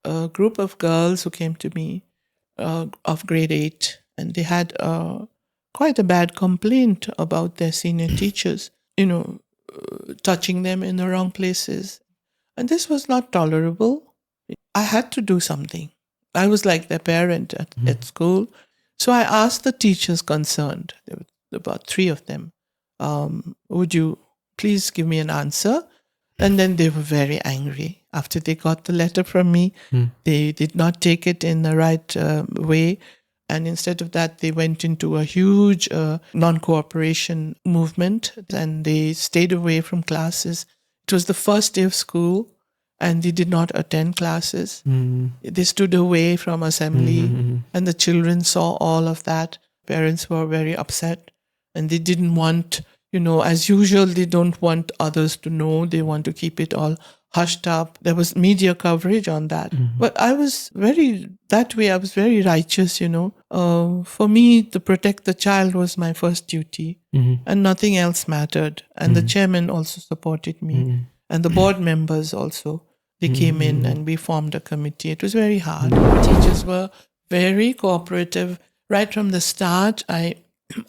a group of girls who came to me of grade 8, and they had quite a bad complaint about their senior teachers, touching them in the wrong places. And this was not tolerable. I had to do something. I was like their parent at school. So I asked the teachers concerned, there were about 3 of them, would you please give me an answer? And then they were very angry. After they got the letter from me, they did not take it in the right way. And instead of that, they went into a huge non-cooperation movement, and they stayed away from classes. It was the first day of school, and they did not attend classes. They stood away from assembly, and the children saw all of that. Parents were very upset, and they didn't want, as usual, they don't want others to know. They want to keep it all hushed up. There was media coverage on that. But I was very righteous, For me, to protect the child was my first duty, and nothing else mattered. And the chairman also supported me, and the board members also. They came in and we formed a committee. It was very hard. Teachers were very cooperative. Right from the start, I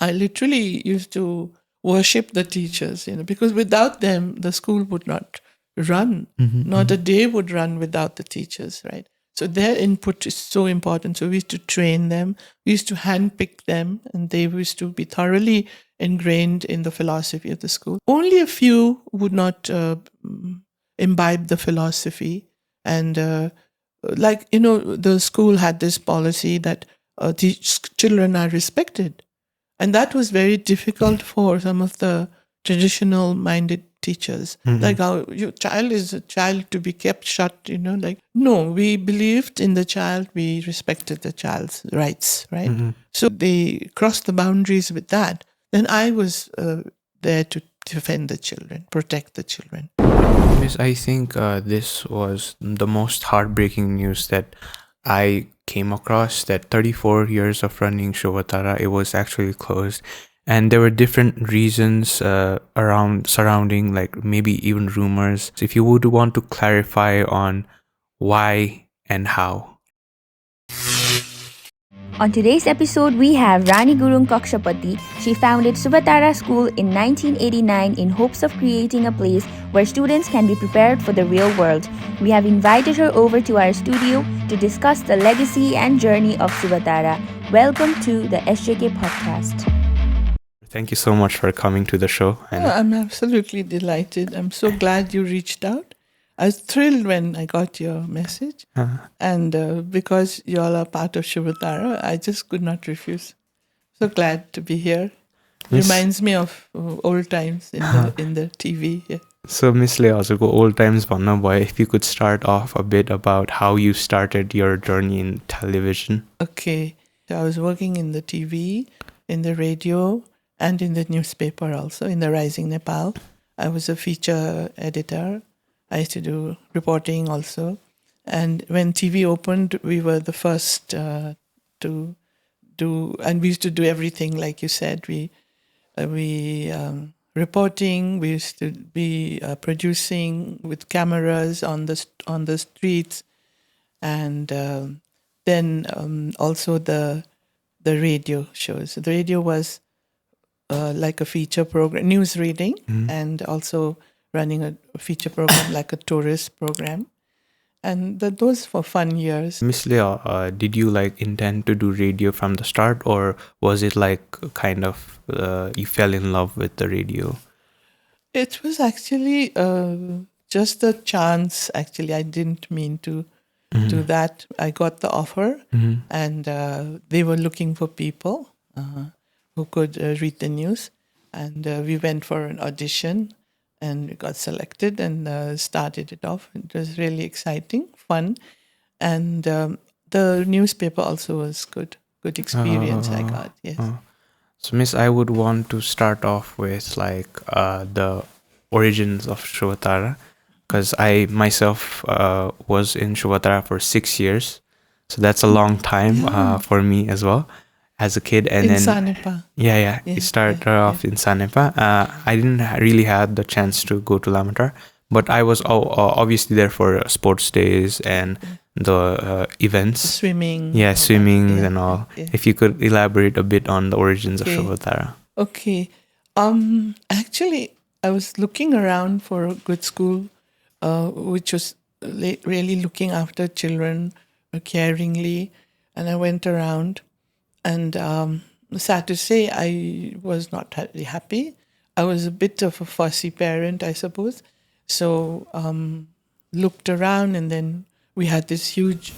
literally used to worship the teachers, because without them, the school would not run. Not a day would run without the teachers, right? So their input is so important. So we used to train them. We used to handpick them, and they used to be thoroughly ingrained in the philosophy of the school. Only a few would not imbibe the philosophy. And the school had this policy that children are respected. And that was very difficult for some of the traditional-minded teachers. Like, your child is a child to be kept shut, no, we believed in the child, we respected the child's rights, right? So they crossed the boundaries with that. Then I was there to defend the children, protect the children. Miss, I think this was the most heartbreaking news that I came across, that 34 years of running Shuvatara, it was actually closed. And there were different reasons surrounding, like maybe even rumors. So if you would want to clarify on why and how. On today's episode, we have Rani Gurung Kakshapati. She founded Shuvatara School in 1989 in hopes of creating a place where students can be prepared for the real world. We have invited her over to our studio to discuss the legacy and journey of Shuvatara. Welcome to the SJK podcast. Thank you so much for coming to the show. And I'm absolutely delighted. I'm so glad you reached out. I was thrilled when I got your message. And because you all are part of Shuvatara, I just could not refuse. So glad to be here. Yes. Reminds me of old times in the TV. Yeah. So, Miss Le, also go old times, boy. If you could start off a bit about how you started your journey in television. Okay. So I was working in the TV, in the radio, and in the newspaper also, in the Rising Nepal. I was a feature editor. I used to do reporting also. And when TV opened, we were the first to do, and we used to do everything, like you said. We reporting, we used to be producing with cameras on the streets. And then also the radio shows. The radio was like a feature program, news reading, and also running a feature program like a tourist program. And those were fun years. Miss Lea, did you intend to do radio from the start, or was it kind of you fell in love with the radio? It was actually just a chance. Actually, I didn't mean to do that. I got the offer, and they were looking for people who could read the news. And we went for an audition. And we got selected and started it off. It was really exciting, fun. And the newspaper also was good experience I got, yes. So, Miss, I would want to start off with the origins of Shuvatara, because I myself was in Shuvatara for 6 years. So that's a long time for me as well. As a kid, and in Sanepa. Yeah. It started off in Sanepa. I didn't really have the chance to go to Lamatar, but I was obviously there for sports days and events. Swimming. Yeah, all that. swimming Yeah, and all. yeah. If you could elaborate a bit on the origins of Okay. Shuvatara. Okay. Actually, I was looking around for a good school, which was really looking after children caringly, and I went around, and sad to say, I was not really happy. I was a bit of a fussy parent, I suppose. So looked around, and then we had this huge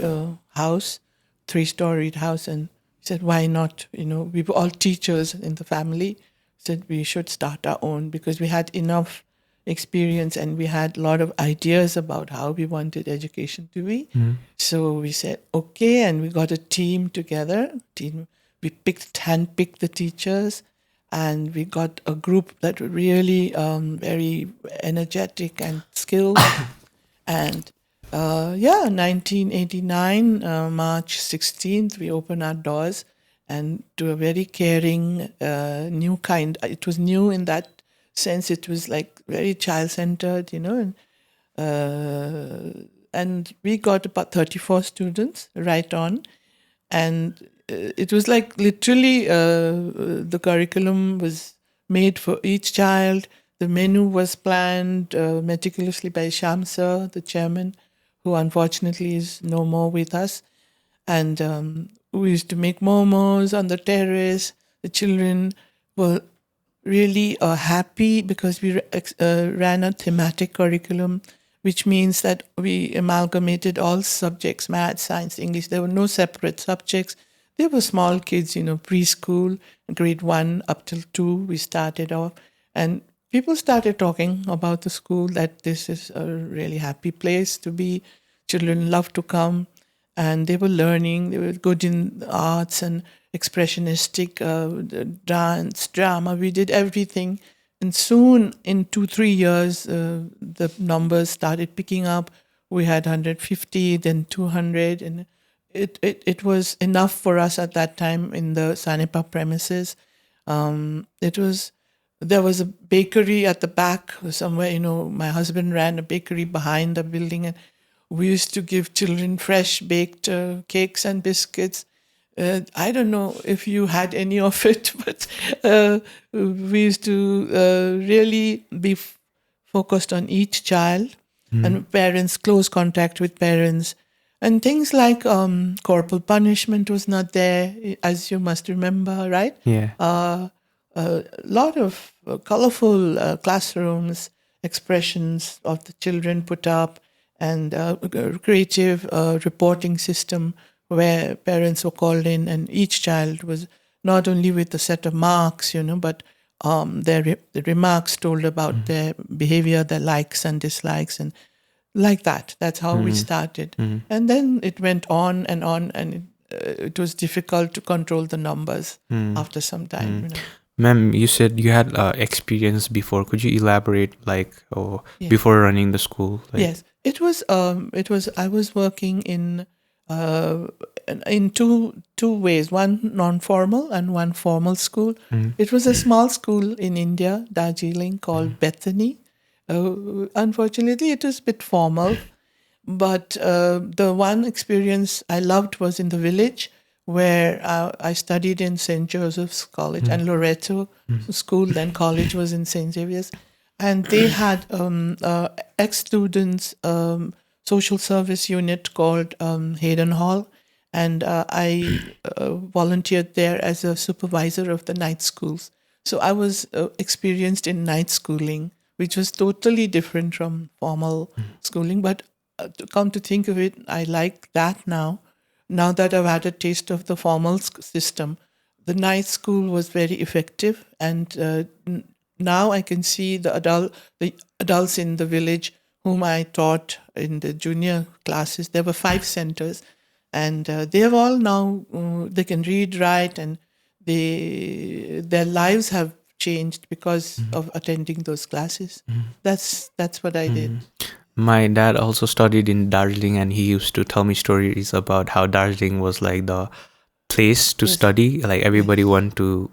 house, 3-storied house, and said, why not? We were all teachers in the family. Said we should start our own because we had enough experience and we had a lot of ideas about how we wanted education to be. So we said, okay, and we got a team together. We handpicked the teachers, and we got a group that were really very energetic and skilled. And 1989, March 16th, we opened our doors and to a very caring, new kind. It was new in that sense. It was like very child-centered, and we got about 34 students right on. And it was like literally the curriculum was made for each child. The menu was planned meticulously by Sham sir, the chairman, who unfortunately is no more with us. And we used to make momos on the terrace. The children were really happy because we ran a thematic curriculum, which means that we amalgamated all subjects, math, science, English. There were no separate subjects. They were small kids, preschool, grade 1 up till 2, we started off. And people started talking about the school, that this is a really happy place to be. Children love to come, and they were learning. They were good in arts and expressionistic dance, drama. We did everything. And soon, in 2-3 years, the numbers started picking up. We had 150, then 200, and it was enough for us at that time in the Sanepa premises. There was a bakery at the back somewhere. My husband ran a bakery behind the building, and we used to give children fresh baked cakes and biscuits. I don't know if you had any of it, but we used to really be focused on each child and parents, close contact with parents. And things like corporal punishment was not there, as you must remember, right? Yeah. A lot of colorful classrooms, expressions of the children put up, and creative reporting system where parents were called in, and each child was not only with a set of marks, but the remarks told about their behavior, their likes and dislikes, and like that. That's how we started. And then it went on, and it was difficult to control the numbers after some time. Ma'am, you said you had experience before. Could you elaborate, before running the school? Yes, it was. I was working in two ways. One non-formal and one formal school. It was a small school in India, Darjeeling, called Bethany. Unfortunately, it was a bit formal, but the one experience I loved was in the village, where I studied in St. Joseph's College and Loreto School. Then college was in St. Xavier's, and they had ex-students social service unit called Hayden Hall, and I volunteered there as a supervisor of the night schools. So I was experienced in night schooling, which was totally different from formal schooling. But to come to think of it, I like that now. Now that I've had a taste of the formal system, the night school was very effective, and now I can see the adults in the village whom I taught in the junior classes. There were 5 centers, and they have all now, they can read, write, and their lives have changed because of attending those classes. That's what I did. My dad also studied in Darjeeling, and he used to tell me stories about how Darjeeling was like the place to study. Like everybody wanted to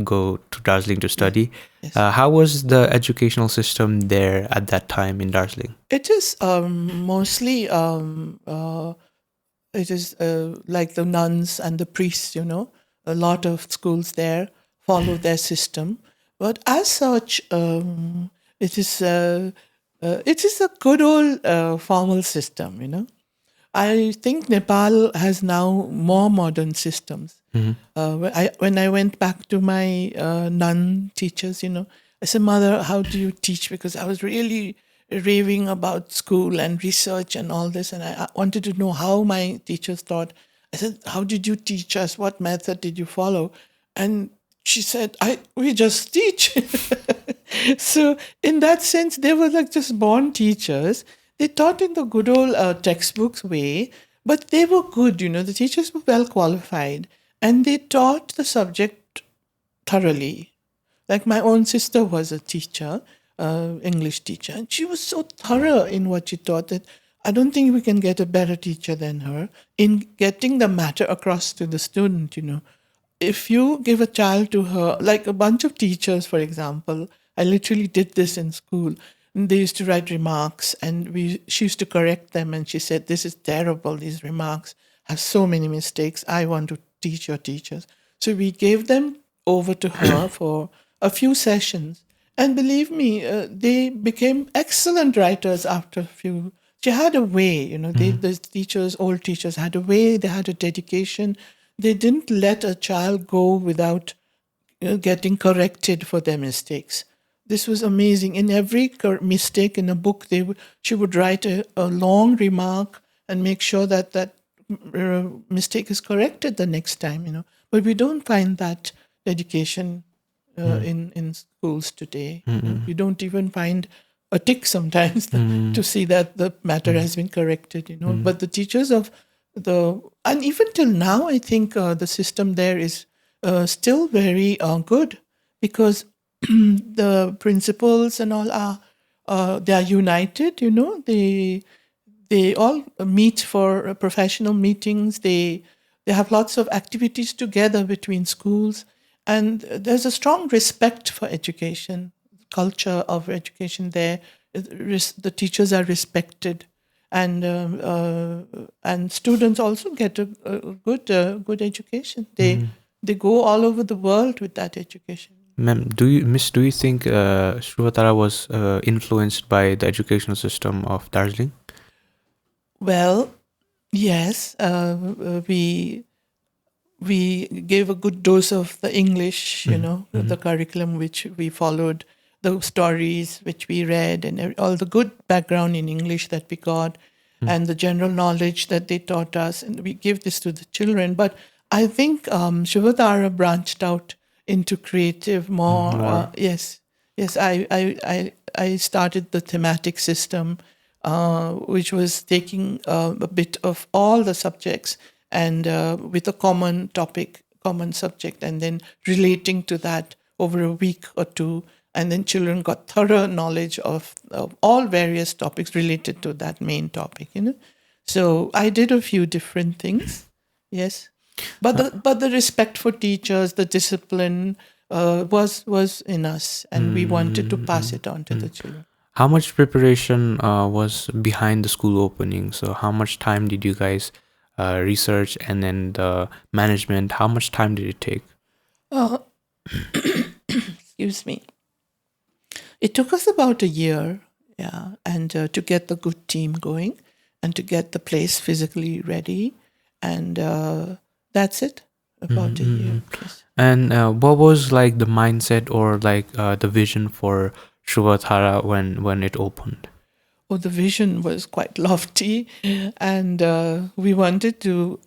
go to Darjeeling to study. Yes. How was the educational system there at that time in Darjeeling? It is mostly it is like the nuns and the priests, a lot of schools there follow their system. But as such, it is a good old formal system, I think Nepal has now more modern systems. When I went back to my nun teachers, I said, Mother, how do you teach? Because I was really raving about school and research and all this, and I wanted to know how my teachers taught. I said, how did you teach us? What method did you follow? And she said, we just teach. So in that sense, they were like just born teachers. They taught in the good old textbooks way, but they were good, the teachers were well qualified and they taught the subject thoroughly. Like my own sister was a teacher, English teacher, and she was so thorough in what she taught that I don't think we can get a better teacher than her in getting the matter across to the student, If you give a child to her, like a bunch of teachers, for example, I literally did this in school. They used to write remarks and she used to correct them and she said, this is terrible, these remarks have so many mistakes. I want to teach your teachers. So we gave them over to her for a few sessions. And believe me, they became excellent writers after a few. She had a way, the old teachers had a way, they had a dedication. They didn't let a child go without getting corrected for their mistakes. This was amazing. In every mistake in a book, she would write a long remark and make sure that mistake is corrected the next time, But we don't find that dedication in schools today. You don't even find a tick sometimes to see that the matter has been corrected, But the teachers of and even till now, I think the system there is still very good because the principals and all they are united, they all meet for professional meetings. They have lots of activities together between schools, and there's a strong respect for education, culture of education there. The teachers are respected, and students also get a good education. They go all over the world with that education. Ma'am, do you think Shuvatara was influenced by the educational system of Darjeeling? Well, yes, we gave a good dose of the English, the curriculum which we followed, the stories which we read, and all the good background in English that we got, and the general knowledge that they taught us, and we give this to the children. But I think Shuvatara branched out into creative more. Yes. I started the thematic system, which was taking a bit of all the subjects and with a common topic, common subject, and then relating to that over a week or two. And then children got thorough knowledge of all various topics related to that main topic, So I did a few different things, yes. But the respect for teachers, the discipline was in us, and we wanted to pass it on to the children. How much preparation was behind the school opening? So how much time did you guys research, and then the management, how much time did it take? Excuse me. It took us about a year, and to get the good team going and to get the place physically ready. And that's it, about a year. Yes. And what was like the mindset or like the vision for Shuvatara when it opened? Oh, the vision was quite lofty, and we wanted to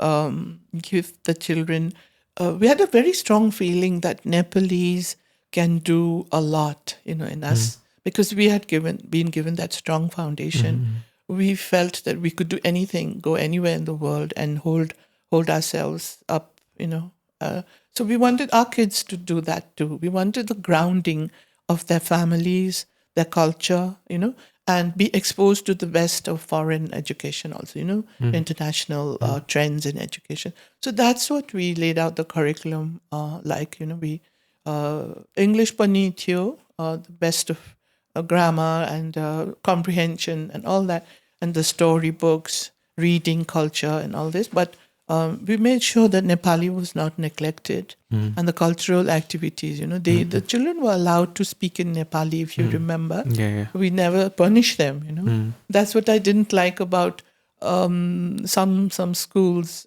give the children. We had a very strong feeling that Nepalese can do a lot, in us, because we had been given that strong foundation. We felt that we could do anything, go anywhere in the world, and hold ourselves up, So we wanted our kids to do that too. We wanted the grounding of their families, their culture, and be exposed to the best of foreign education also, international trends in education. So that's what we laid out the curriculum we English pani थियो, the best of grammar and comprehension and all that, and the story books reading culture and all this. But we made sure that Nepali was not neglected, and the cultural activities. The children were allowed to speak in Nepali. If you remember, we never punished them. That's what I didn't like about some schools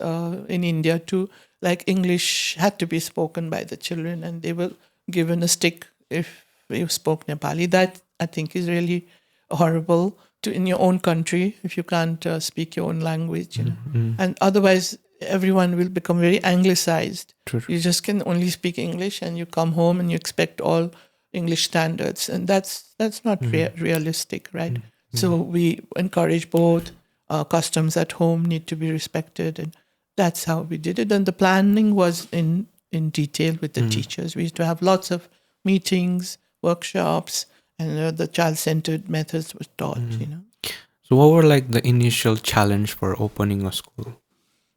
in India too. Like English had to be spoken by the children, and they were given a stick if you spoke Nepali. That I think is really horrible in your own country if you can't speak your own language. And otherwise everyone will become very anglicized. True. You just can only speak English, and you come home and you expect all English standards, and that's not realistic, right? So we encourage both. Customs at home need to be respected, and that's how we did it. And the planning was in detail with the teachers. We used to have lots of meetings, workshops, and the child-centered methods were taught. So what were like the initial challenge for opening a school?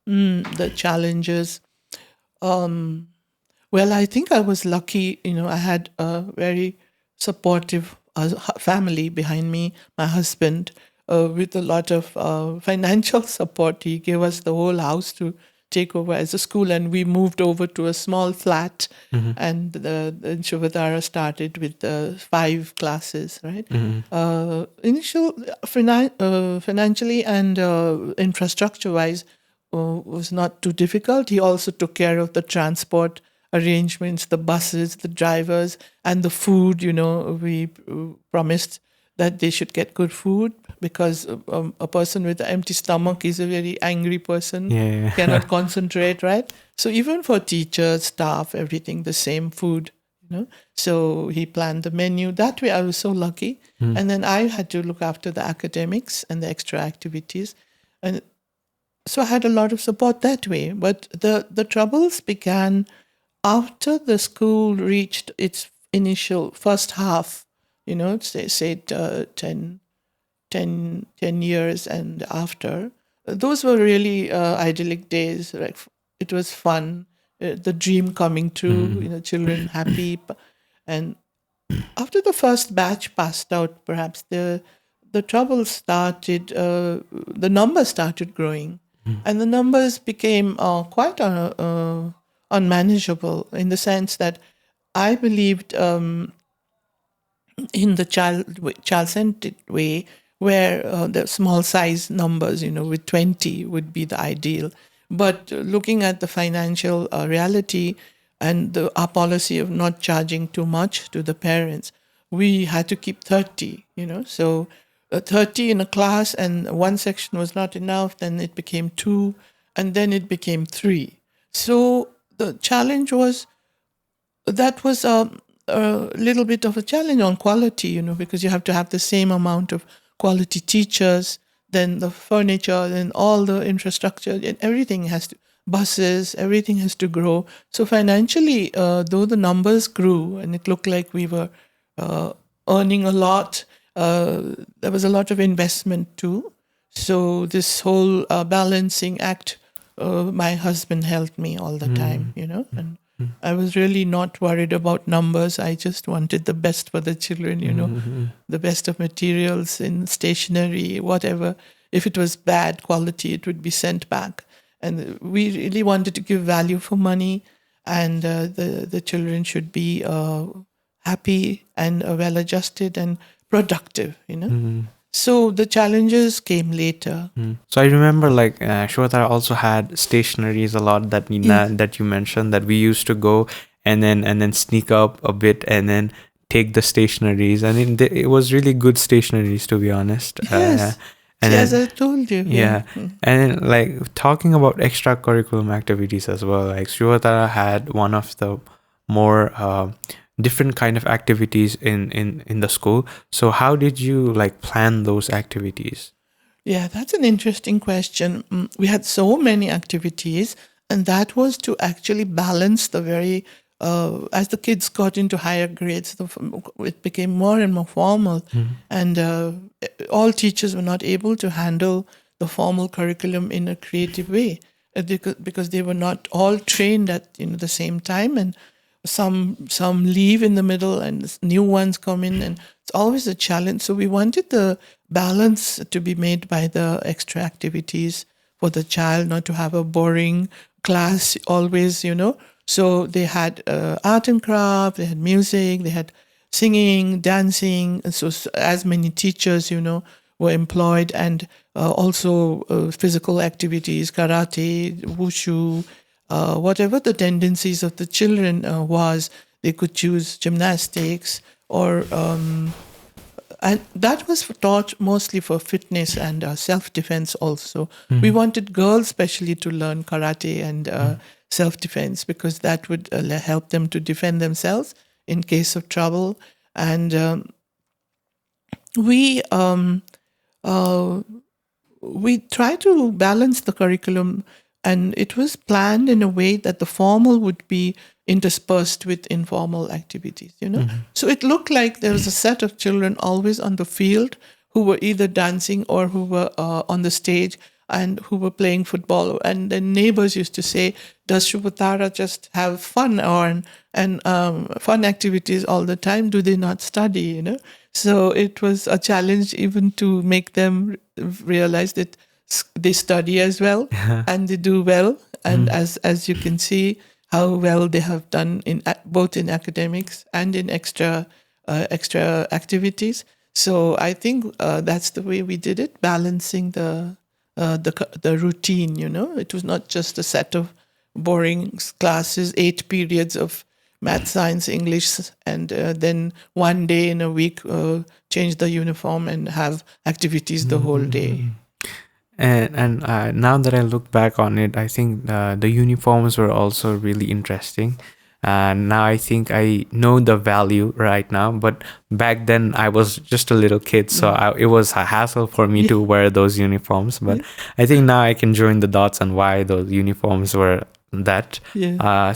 The challenges. Well, I think I was lucky. I had a very supportive family behind me. My husband, with a lot of financial support, he gave us the whole house to take over as a school, and we moved over to a small flat. And the Shuvatara started with 5 classes, right? Initial financially and infrastructure-wise was not too difficult. He also took care of the transport arrangements, the buses, the drivers, and the food. We promised that they should get good food, because a person with an empty stomach is a very angry person, cannot concentrate, right? So even for teachers, staff, everything, the same food, So he planned the menu. That way I was so lucky. And then I had to look after the academics and the extra activities. And so I had a lot of support that way. But the troubles began after the school reached its initial first half, say 10 years and after. Those were really idyllic days. Like, it was fun, the dream coming true, children happy. And after the first batch passed out, perhaps the trouble started, the numbers started growing. And the numbers became quite unmanageable, in the sense that I believed in the child-centered way, where the small size numbers, with 20 would be the ideal. But looking at the financial reality and our policy of not charging too much to the parents, we had to keep 30, So 30 in a class, and one section was not enough, then it became 2, and then it became 3. So the challenge was, that was a little bit of a challenge on quality, because you have to have the same amount of quality teachers, then the furniture, then all the infrastructure, and everything has to, buses, everything has to grow. So financially, though the numbers grew and it looked like we were earning a lot, there was a lot of investment too. So this whole balancing act, my husband helped me all the time, and I was really not worried about numbers. I just wanted the best for the children, the best of materials in stationery, whatever. If it was bad quality, it would be sent back. And we really wanted to give value for money, and the children should be happy and well-adjusted and productive, So the challenges came later. So I remember Shuvatara also had stationaries a lot that that you mentioned, that we used to go and then sneak up a bit and then take the stationaries. I mean, it was really good stationaries, to be honest. Yes. And as I told you. Yeah. And then, talking about extracurriculum activities as well, Shuvatara had one of the more different kind of activities in the school. So how did you plan those activities? Yeah, that's an interesting question. We had so many activities, and that was to actually balance the very, as the kids got into higher grades, it became more and more formal. And all teachers were not able to handle the formal curriculum in a creative way, because they were not all trained at the same time. And some leave in the middle and new ones come in, and it's always a challenge. So we wanted the balance to be made by the extra activities for the child, not to have a boring class always, So they had art and craft, they had music, they had singing, dancing, and so as many teachers, were employed, and also physical activities, karate, wushu, whatever the tendencies of the children was. They could choose gymnastics or and that was taught mostly for fitness and self-defense also. We wanted girls especially to learn karate and self-defense, because that would help them to defend themselves in case of trouble. And we try to balance the curriculum, and it was planned in a way that the formal would be interspersed with informal activities, So it looked like there was a set of children always on the field who were either dancing or who were on the stage and who were playing football. And the neighbors used to say, does Shuvatara just have fun and fun activities all the time? Do they not study, So it was a challenge even to make them realize that they study as well and they do well. And as you can see, how well they have done in both in academics and in extra activities. So I think that's the way we did it, balancing the routine. It was not just a set of boring classes, 8 periods of math, science, English, and then one day in a week change the uniform and have activities the whole day. And now that I look back on it, I think the uniforms were also really interesting. And now I think I know the value right now. But back then I was just a little kid, so it was a hassle for me to wear those uniforms. But I think now I can join the dots on why those uniforms were that.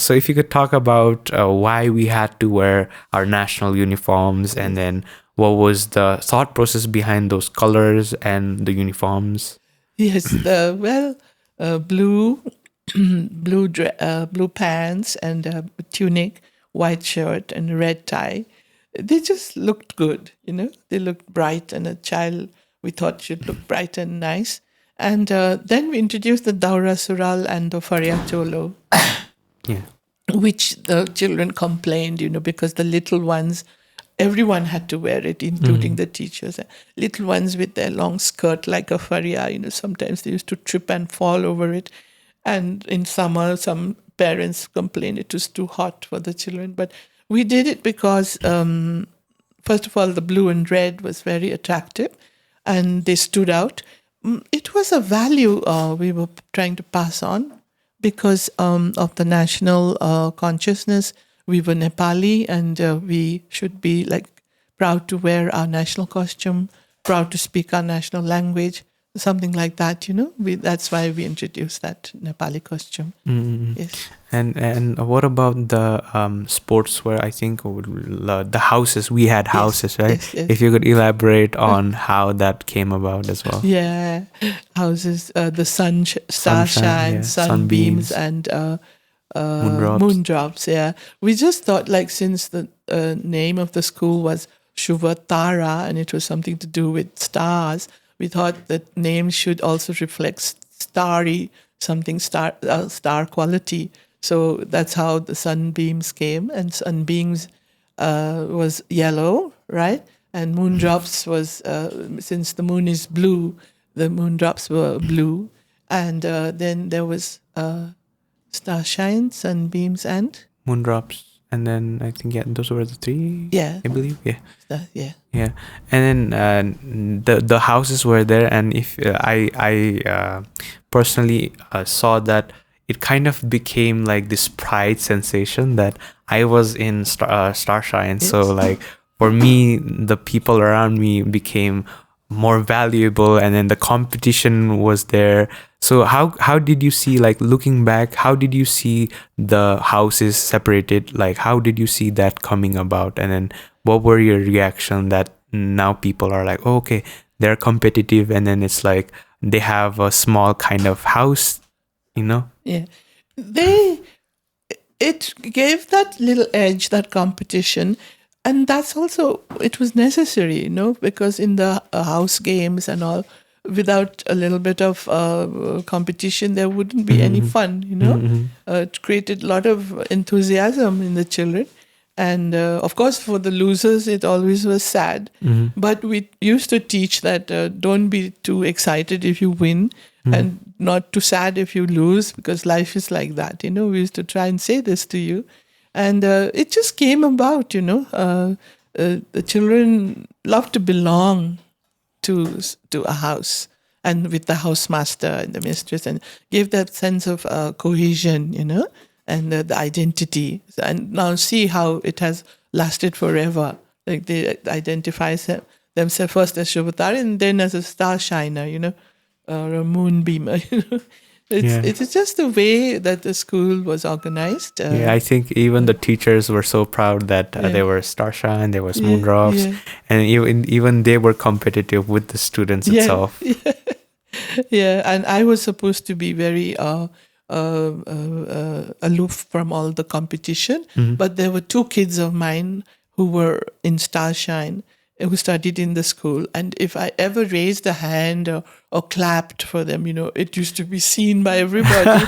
So if you could talk about why we had to wear our national uniforms, and then what was the thought process behind those colors and the uniforms? Yes, blue blue pants and a tunic, white shirt and red tie. They just looked good, They looked bright, and a child, we thought, should look bright and nice. And then we introduced the Daura Sural and the Faria Cholo, which the children complained, because the little ones, everyone had to wear it, including the teachers. Little ones with their long skirt like a faria, sometimes they used to trip and fall over it. And in summer, some parents complained it was too hot for the children. But we did it because, first of all, the blue and red was very attractive, and they stood out. It was a value we were trying to pass on because of the national consciousness. We were Nepali, and we should be proud to wear our national costume, proud to speak our national language, something like that. That's why we introduced that Nepali costume. Yes. And what about the sports wear? I think the houses. We had houses, right? Yes. If you could elaborate on how that came about as well. Yeah, houses. The starshine, sunbeams, and moondrops. Yeah, we just thought since the name of the school was Shuvatara and it was something to do with stars, we thought that name should also reflect starry, something star quality. So that's how the sunbeams came, and sunbeams was yellow, right? And moondrops was since the moon is blue, the moondrops were blue, and then there was starshine, sunbeams, and moondrops, and then I think those were the three. Yeah, I believe. Yeah. And then the houses were there, and if I personally saw that it kind of became like this pride sensation that I was in starshine. Yes. So for me, the people around me became more valuable, and then the competition was there. So how did you see, looking back, how did you see the houses separated? How did you see that coming about? And then what were your reaction that now people are oh, okay, they're competitive, and then it's they have a small kind of house, Yeah. it gave that little edge, that competition. And that's also, it was necessary, because in the house games and all, without a little bit of competition, there wouldn't be any fun. It created a lot of enthusiasm in the children. And of course, for the losers, it always was sad. But we used to teach that don't be too excited if you win and not too sad if you lose, because life is like that. We used to try and say this to you. And it just came about, the children love to belong to a house, and with the housemaster and the mistress, and give that sense of cohesion, and the identity. And now see how it has lasted forever. Like they identify themselves first as Shuvatara and then as a star shiner, or a moonbeamer. It's just the way that the school was organized. I think even the teachers were so proud that they were starshine, there was moondrops, and even they were competitive with the students itself. And I was supposed to be very aloof from all the competition, but there were two kids of mine who were in starshine, who studied in the school, and if I ever raised a hand or clapped for them, it used to be seen by everybody.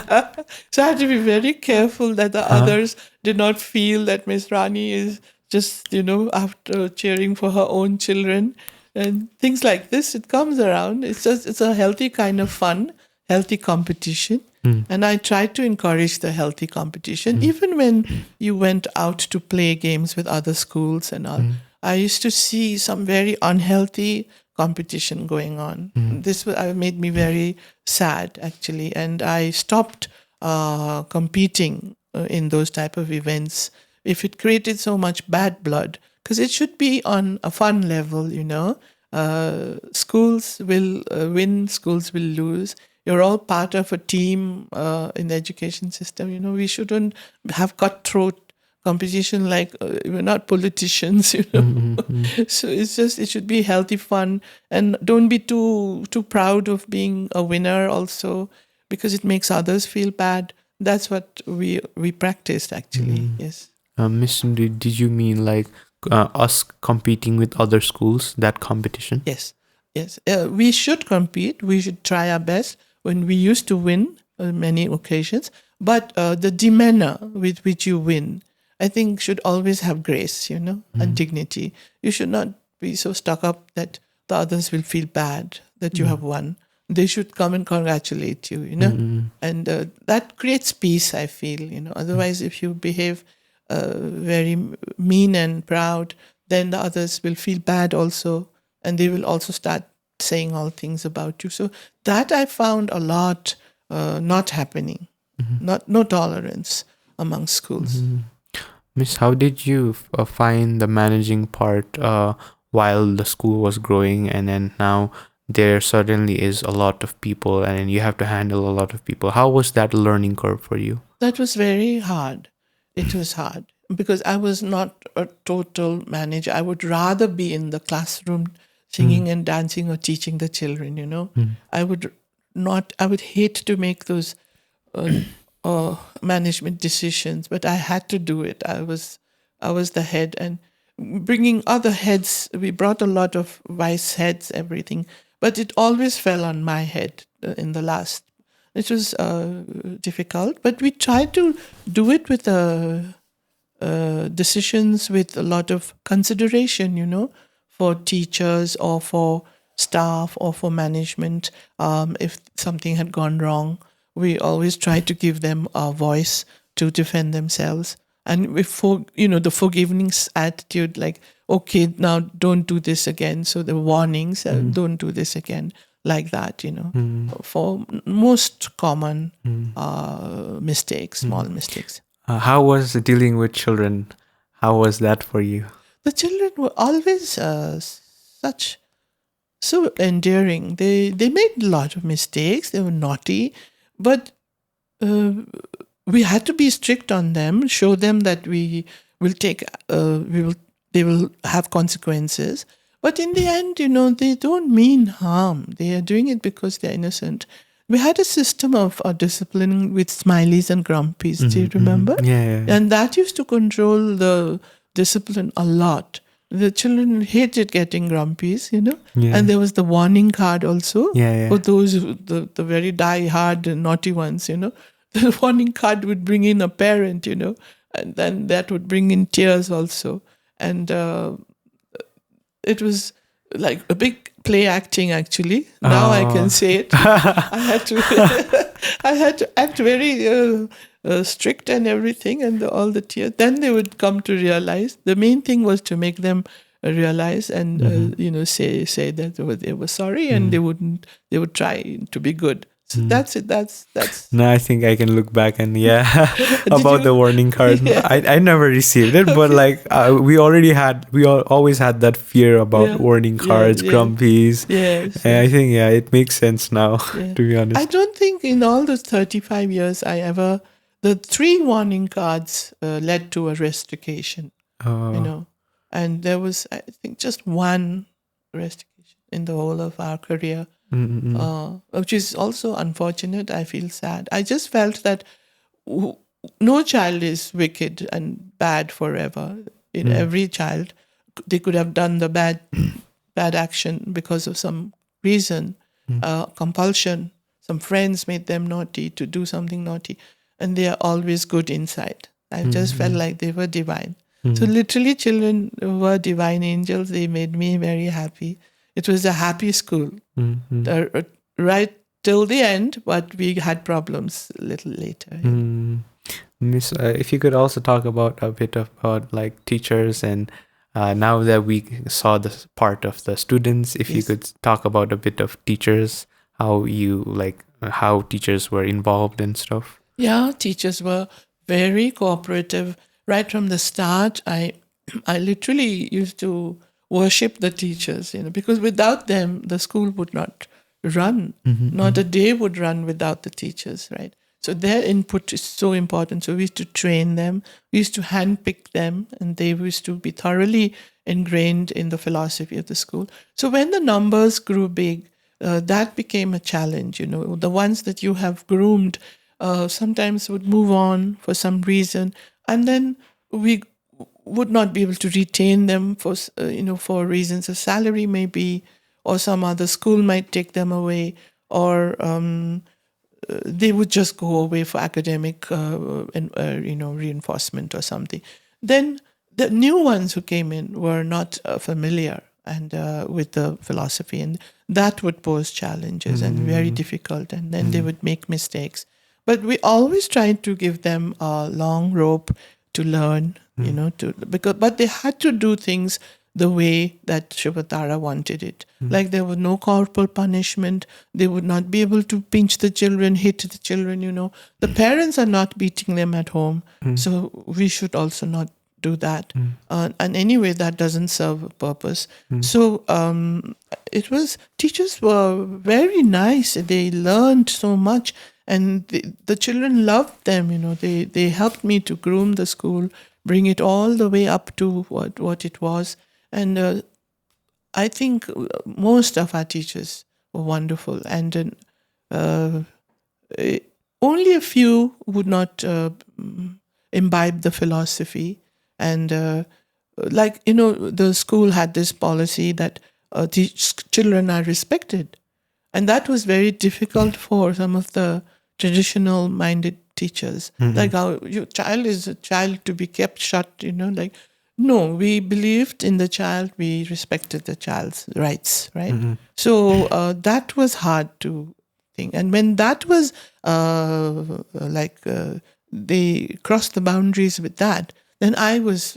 So I had to be very careful that the others did not feel that Miss Rani is just, after cheering for her own children and things like this. It comes around. It's a healthy kind of fun, healthy competition. And I tried to encourage the healthy competition, even when you went out to play games with other schools and all. I used to see some very unhealthy competition going on. This made me very sad, actually, and I stopped competing in those type of events if it created so much bad blood, because it should be on a fun level. Schools will win, schools will lose. You're all part of a team in the education system. We shouldn't have cutthroat competition like we're not politicians. So it should be healthy fun, and don't be too proud of being a winner also, because it makes others feel bad. That's what we practiced, actually. Yes. Miss, did you mean like us competing with other schools, that competition? Yes. We should compete. We should try our best. When we used to win on many occasions, but the demeanor with which you win, I think, should always have grace, and dignity. You should not be so stuck up that the others will feel bad that you have won. They should come and congratulate you, and that creates peace, I feel, Otherwise, if you behave very mean and proud, then the others will feel bad also, and they will also start saying all things about you. So that I found a lot not happening, no tolerance among schools. Miss, how did you find the managing part while the school was growing, and then now there suddenly is a lot of people and you have to handle a lot of people? How was that learning curve for you? That was very hard. It was hard because I was not a total manager. I would rather be in the classroom singing and dancing or teaching the children, I would hate to make those management decisions, but I had to do it. I was the head, and bringing other heads, we brought a lot of vice heads, everything, but it always fell on my head in the last. It was difficult, but we tried to do it with decisions with a lot of consideration, for teachers or for staff or for management. If something had gone wrong, we always try to give them a voice to defend themselves. And the forgiveness attitude, like, okay, now don't do this again. So the warnings, don't do this again, like that, for most common mistakes, small mistakes. How was dealing with children? How was that for you? The children were always so endearing. They made a lot of mistakes. They were naughty, but we had to be strict on them. Show them that we will take. They will have consequences. But in the end, they don't mean harm. They are doing it because they're innocent. we had a system of discipline with smileys and grumpies. Do you remember? Yeah. And that used to control the discipline a lot. The children hated getting grumpies, Yeah. and there was the warning card also Yeah. for those, the very die-hard naughty ones, The warning card would bring in a parent, and then that would bring in tears also. And it was like a big play acting, actually. Now I can say it. I had to I had to act very strict and everything, and all the tears. Then they would come to realize. The main thing was to make them realize and say that they were sorry, and they would try to be good. So that's it. That's No, I think I can look back and about the warning card. Yeah. I never received it, but like we always had that fear about warning cards, grumpies. Yes. And I think it makes sense now. To be honest, I don't think in all those 35 years the 3 warning cards led to a restoration. And there was, I think, just one restoration in the whole of our career. Which is also unfortunate. I feel sad. I just felt that no child is wicked and bad forever. In every child, they could have done the bad action because of some reason, compulsion. Some friends made them naughty to do something naughty, and they are always good inside. I just felt like they were divine. So literally, children were divine angels. They made me very happy. It was a happy school, right till the end, but we had problems a little later. Miss, if you could also talk about a bit about like teachers, and now that we saw the part of the students, if you could talk about a bit of teachers, how teachers were involved and stuff. Yeah, teachers were very cooperative right from the start. I literally used to worship the teachers, because without them, the school would not run. Not a day would run without the teachers, right? So their input is so important. So we used to train them. We used to handpick them, and they used to be thoroughly ingrained in the philosophy of the school. So when the numbers grew big, that became a challenge. The ones that you have groomed sometimes would move on for some reason, and then we would not be able to retain them for reasons of salary maybe, or some other school might take them away, or they would just go away for academic reinforcement or something. Then the new ones who came in were not familiar and with the philosophy, and that would pose challenges and very difficult, and then they would make mistakes. But we always tried to give them a long rope to learn, but they had to do things the way that Shuvatara wanted it. Like there was no corporal punishment. They would not be able to pinch the children, hit the children, The parents are not beating them at home. So we should also not do that. And anyway, that doesn't serve a purpose. So teachers were very nice. They learned so much. And the children loved them, They helped me to groom the school, bring it all the way up to what it was. And I think most of our teachers were wonderful. And only a few would not imbibe the philosophy. And the school had this policy that children are respected. And that was very difficult for some of the traditional-minded teachers. Like, your child is a child to be kept shut, no, we believed in the child, we respected the child's rights, right? So that was hard to think. And when that was, they crossed the boundaries with that, then I was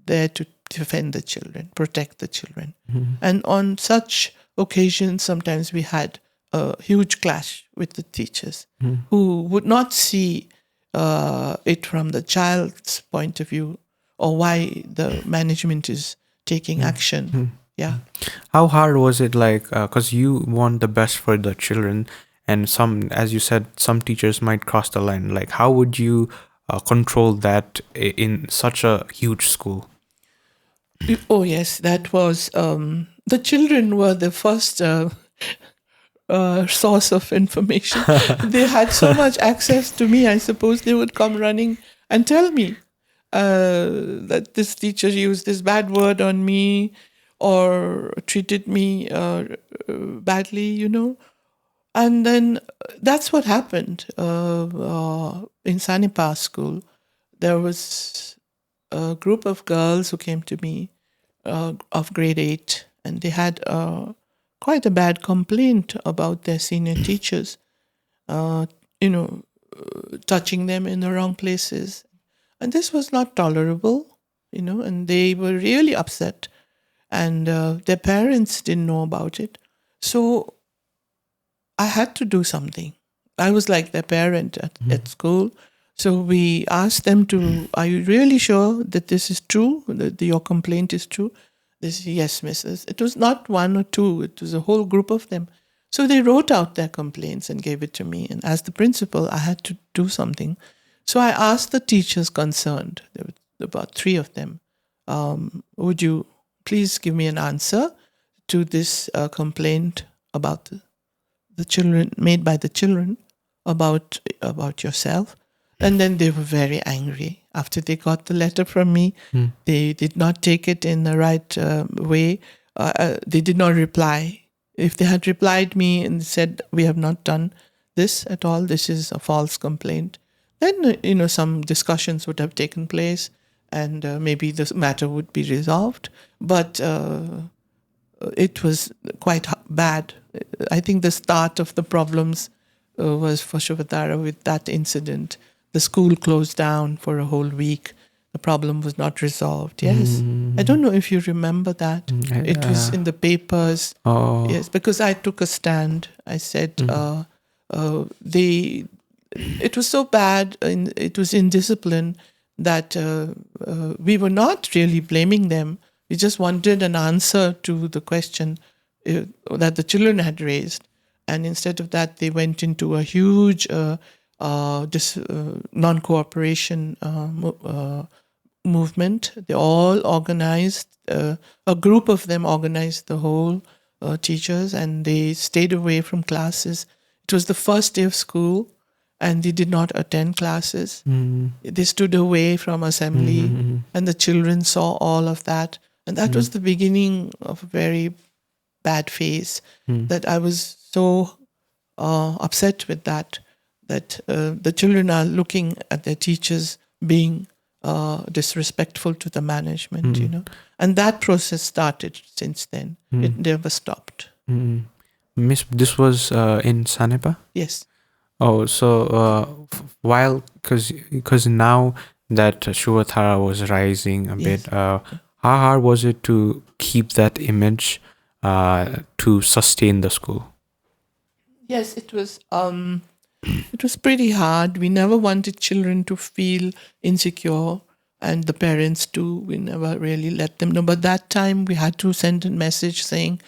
there to defend the children, protect the children. And on such occasions, sometimes we had a huge clash with the teachers who would not see it from the child's point of view, or why the management is taking action. Yeah. How hard was it, because you want the best for the children, and some, as you said, some teachers might cross the line. Like, how would you control that in such a huge school? Oh, yes, that was... the children were the first source of information. They had so much access to me, I suppose they would come running and tell me that this teacher used this bad word on me or treated me badly, And then that's what happened in Sanepa School. There was a group of girls who came to me of grade 8, and they had quite a bad complaint about their senior teachers, uh, touching them in the wrong places. And this was not tolerable, and they were really upset. And their parents didn't know about it. So I had to do something. I was like their parent at school. So we asked them are you really sure that this is true, that your complaint is true? They said, yes, missus. It was not one or two, it was a whole group of them. So they wrote out their complaints and gave it to me. And as the principal, I had to do something. So I asked the teachers concerned, there were about 3 of them, would you please give me an answer to this complaint about the children, made by the children about yourself? And then they were very angry. After they got the letter from me, they did not take it in the right way. They did not reply. If they had replied me and said, we have not done this at all, this is a false complaint, then, some discussions would have taken place and maybe the matter would be resolved. But it was quite bad. I think the start of the problems was for Shuvatara with that incident. The school closed down for a whole week. The problem was not resolved. Yes. I don't know if you remember that. It was in the papers. Oh. Yes, because I took a stand. I said it was so bad, and it was indiscipline that we were not really blaming them. We just wanted an answer to the question that the children had raised. And instead of that, they went into a huge non-cooperation movement. They all organized, a group of them organized the whole teachers, and they stayed away from classes. It was the first day of school, and they did not attend classes. They stood away from assembly, and the children saw all of that. And that was the beginning of a very bad phase, that I was so upset with that the children are looking at their teachers being disrespectful to the management, And that process started since then. It never stopped. Miss, this was in Sanepa? Yes. Oh, so while, because now that Shuvatara was rising a bit, how hard was it to keep that image to sustain the school? Yes, it was. It was pretty hard. We never wanted children to feel insecure, and the parents too. We never really let them know. But that time we had to send a message saying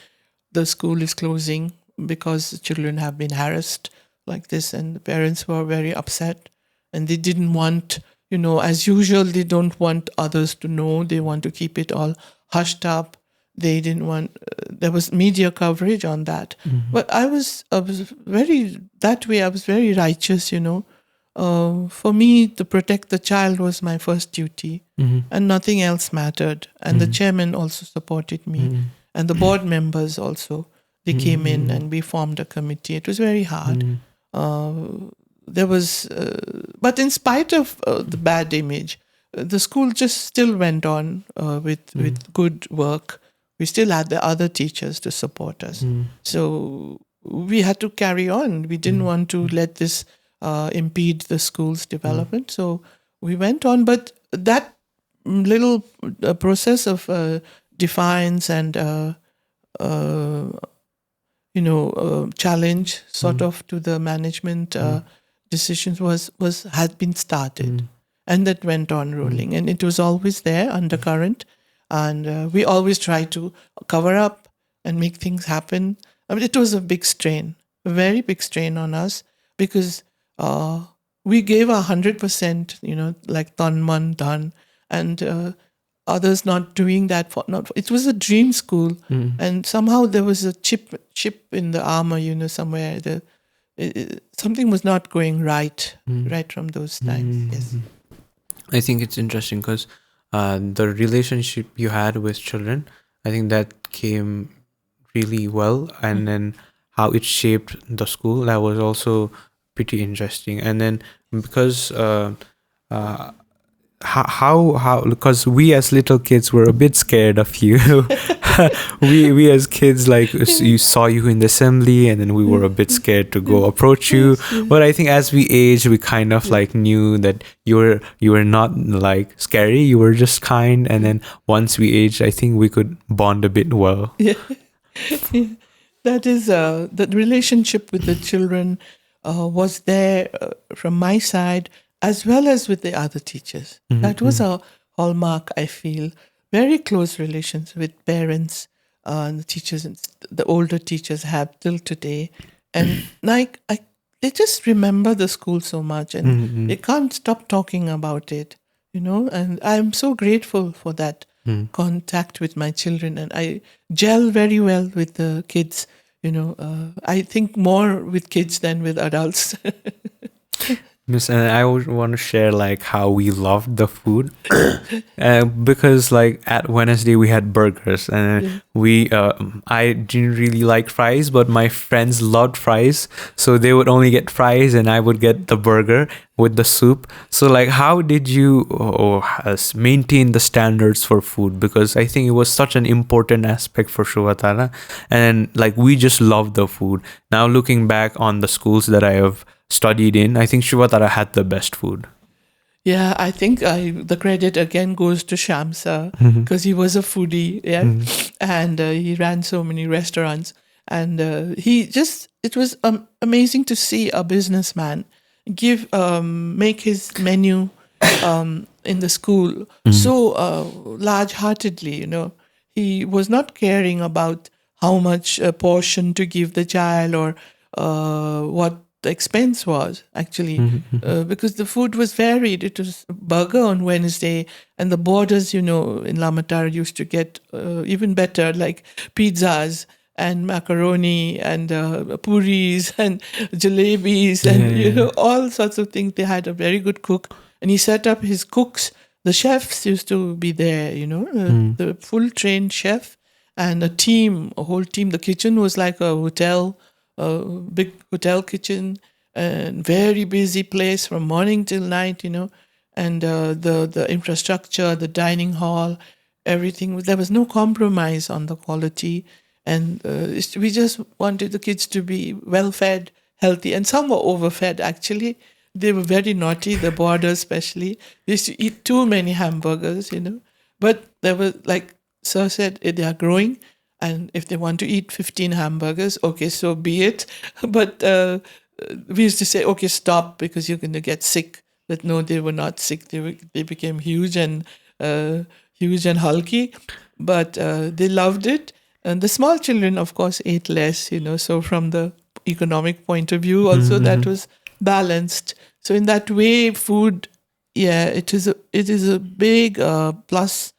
the school is closing because the children have been harassed like this, and the parents were very upset, and they didn't want, as usual, they don't want others to know. They want to keep it all hushed up. They didn't want, there was media coverage on that. But I was very righteous, For me, to protect the child was my first duty, and nothing else mattered. And the chairman also supported me, and the board members also. They came in and we formed a committee. It was very hard. There was, but in spite of the bad image, the school just still went on with good work. We still had the other teachers to support us. So we had to carry on. We didn't want to let this impede the school's development. So we went on. But that little process of defiance and, challenge sort of to the management decisions had been started. And that went on rolling. And it was always there, undercurrent. And we always try to cover up and make things happen. I mean, it was a big strain, a very big strain on us, because we gave 100%, like tan man dhan. And others not doing that for not. It was a dream school, and somehow there was a chip in the armor, somewhere. Something was not going right from those times. Yes. I think it's interesting because the relationship you had with children, I think that came really well, and then how it shaped the school, that was also pretty interesting. And then because how because we as little kids were a bit scared of you. we as kids, like, you saw you in the assembly, and then we were a bit scared to go approach you. But I think as we aged, we kind of like knew that you were not like scary, you were just kind. And then once we aged, I think we could bond a bit well. Yeah. That is the relationship with the children was there from my side as well as with the other teachers. That was a hallmark, I feel. Very close relations with parents and the teachers, and the older teachers have till today. And like they just remember the school so much, and they can't stop talking about it, and I'm so grateful for that contact with my children, and I gel very well with the kids. I think more with kids than with adults. Miss, and I would want to share like how we loved the food, because like at Wednesday we had burgers, and I didn't really like fries, but my friends loved fries, so they would only get fries and I would get the burger with the soup. So like, how did you maintain the standards for food? Because I think it was such an important aspect for Shuvatara, and like we just loved the food. Now looking back on the schools that I have studied in, I think Shuvatara had the best food. Yeah, I think the credit again goes to Shamsa, because he was a foodie, and he ran so many restaurants, and it was amazing to see a businessman make his menu in the school so large-heartedly. He was not caring about how much portion to give the child or what the expense was actually, because the food was varied. It was burger on Wednesday, and the borders, in Lamatar used to get even better, like pizzas and macaroni and puris and jalebis and all sorts of things. They had a very good cook, and he set up his cooks. The chefs used to be there, the full trained chef and a whole team. The kitchen was like a hotel. A big hotel kitchen, and very busy place from morning till night, and the infrastructure, the dining hall, everything. There was no compromise on the quality, and we just wanted the kids to be well fed, healthy, and some were overfed actually. They were very naughty, the boarders especially. They used to eat too many hamburgers, but there was, like Sir said, they are growing. And if they want to eat 15 hamburgers, okay, so be it. But we used to say, okay, stop, because you're going to get sick. But no, they were not sick. They became huge and hulky. But they loved it. And the small children, of course, ate less, So from the economic point of view, also that was balanced. So in that way, food, it is a big plus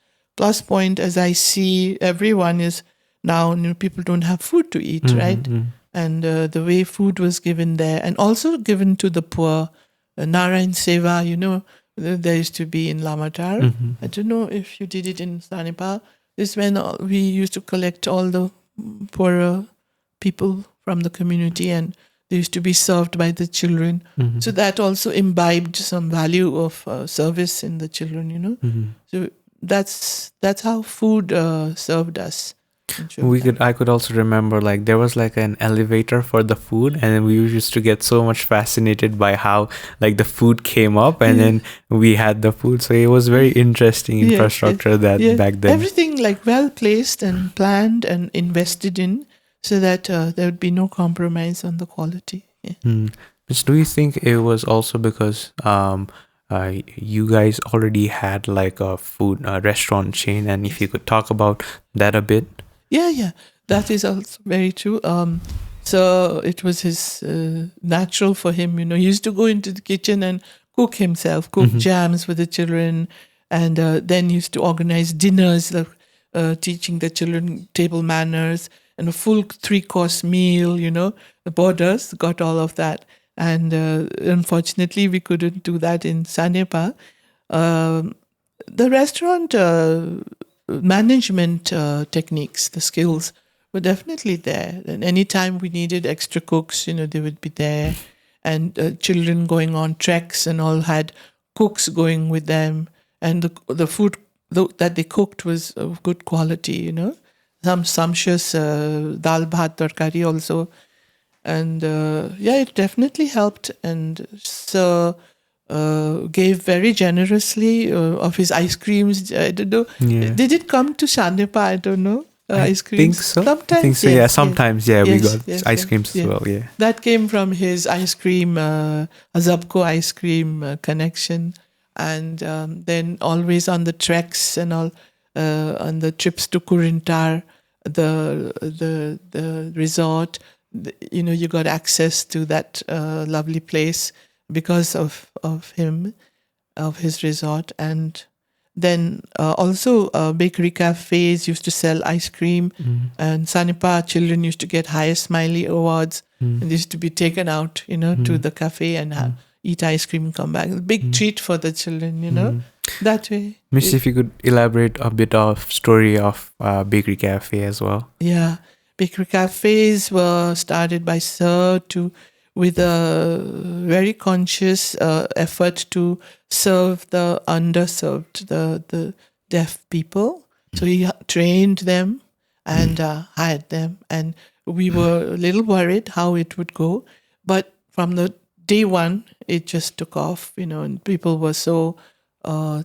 point, as I see. Everyone is. Now, people don't have food to eat, right? And the way food was given there, and also given to the poor. Narayan Seva, there used to be in Lamatar. I don't know if you did it in Sanepa. This when we used to collect all the poorer people from the community, and they used to be served by the children. So that also imbibed some value of service in the children, So that's how food served us. I could also remember, like, there was like an elevator for the food, and then we used to get so much fascinated by how like the food came up, and then we had the food. So it was very interesting infrastructure back then. Everything like well placed and planned and invested in, so that there would be no compromise on the quality. But do you think it was also because you guys already had like a restaurant chain, and if you could talk about that a bit? Yeah, that is also very true. So it was his natural for him, he used to go into the kitchen and cook himself, cook jams for the children, and then used to organize dinners, teaching the children table manners, and a full 3-course meal. The borders got all of that, and unfortunately, we couldn't do that in Sanepa. The restaurant management techniques, the skills were definitely there. And anytime we needed extra cooks, they would be there. And children going on treks and all had cooks going with them. And the food that they cooked was of good quality, Some sumptuous dal bhat tarkari also. And it definitely helped. And so gave very generously of his ice creams. I don't know. Yeah. Did it come to Sanepa? I don't know. Ice creams. Think so. Sometimes, I think so. yes, Yeah, yes. sometimes. Yeah, we got ice creams as well. Yeah. That came from his ice cream, Azabko ice cream connection, and then always on the treks and all, on the trips to Kurintar, the resort. You got access to that lovely place because of him, of his resort. And then also bakery cafes used to sell ice cream, and Sanepa children used to get highest smiley awards, and they used to be taken out, to the cafe and eat ice cream and come back. Big treat for the children, that way. Miss, if you could elaborate a bit of story of bakery cafe as well. Yeah, bakery cafes were started by Sir with a very conscious effort to serve the underserved, the deaf people. So he trained them and hired them. And we were a little worried how it would go. But from the day one, it just took off, and people were so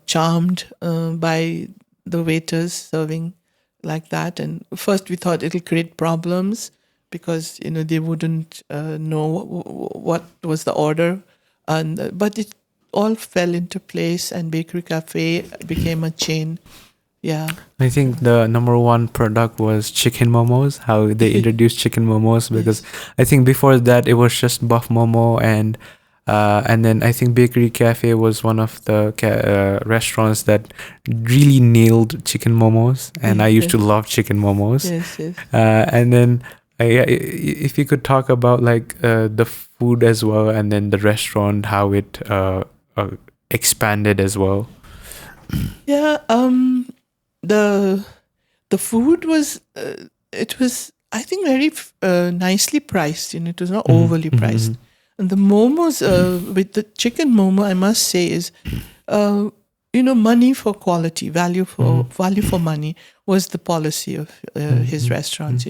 charmed by the waiters serving like that. And first we thought it'll create problems, because they wouldn't know what was the order, but it all fell into place, and bakery cafe became a chain. Yeah, I think the number one product was chicken momos. How they introduced chicken momos, because I think before that it was just buff momo, and then I think bakery cafe was one of the restaurants that really nailed chicken momos, and I used to love chicken momos. Yes. And then. If you could talk about the food as well, and then the restaurant, how it expanded as well. Yeah, the food was it was, I think, very nicely priced. It was not overly priced. And the momos with the chicken momo, I must say, is money for quality, value for money was the policy of his restaurants.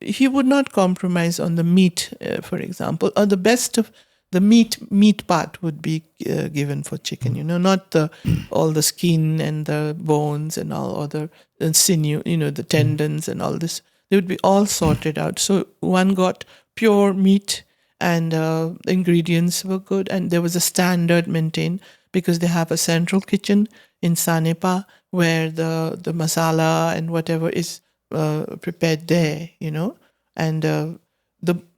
He would not compromise on the meat, for example, or the best of the meat part would be given for chicken, not all the skin and the bones and all other sinew, the tendons and all this. They would be all sorted out. So one got pure meat, and the ingredients were good, and there was a standard maintained, because they have a central kitchen in Sanepa where the masala and whatever is prepared there, and the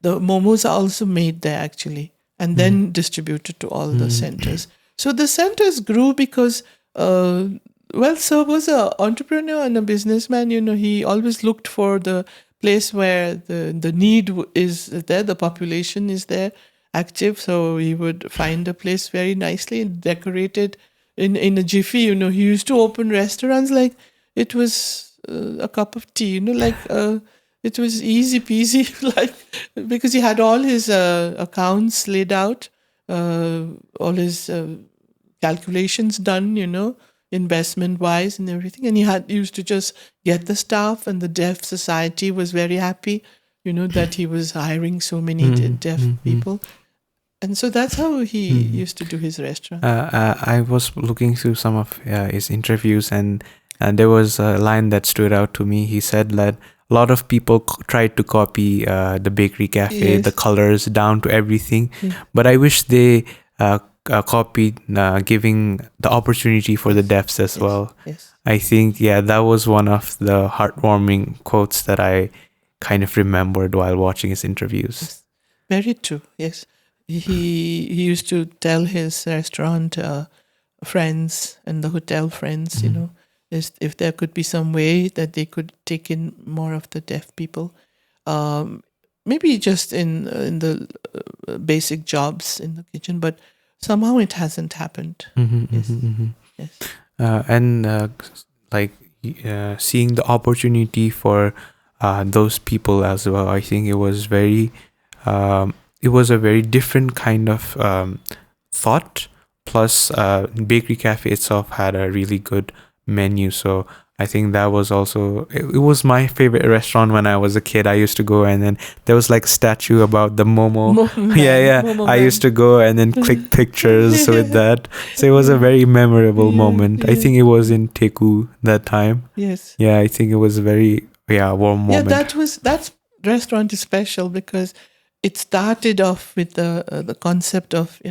momos are also made there actually, and then distributed to all the centers. So the centers grew because, Sir was an entrepreneur and a businessman. He always looked for the place where the need is there, the population is there, active. So he would find a place very nicely decorated in a jiffy. He used to open restaurants like it was a cup of tea, it was easy peasy, because he had all his accounts laid out, all his calculations done, investment wise and everything. And he used to just get the staff, and the Deaf Society was very happy, that he was hiring so many deaf people. And so that's how he used to do his restaurant. I was looking through some of his interviews, and there was a line that stood out to me. He said that a lot of people tried to copy the bakery cafe, the colors down to everything. But I wish they copied giving the opportunity for the deafs as well. Yes. I think, that was one of the heartwarming quotes that I kind of remembered while watching his interviews. Yes. Very true, yes. He used to tell his restaurant friends and the hotel friends, if there could be some way that they could take in more of the deaf people, maybe just in the basic jobs in the kitchen, but somehow it hasn't happened. Yes. Yes. And like seeing the opportunity for those people as well, I think it was it was a very different kind of thought. Plus, Bakery Cafe itself had a really good menu, so I think that was also it was my favorite restaurant when I was a kid. I used to go, and then there was like a statue about the Momo. Yeah. Momo I man. used to go and then click pictures with that. So it was a very memorable moment. I think it was in Teku that time. Yes. Yeah, I think it was a very warm moment. Yeah, that restaurant is special because it started off with the concept of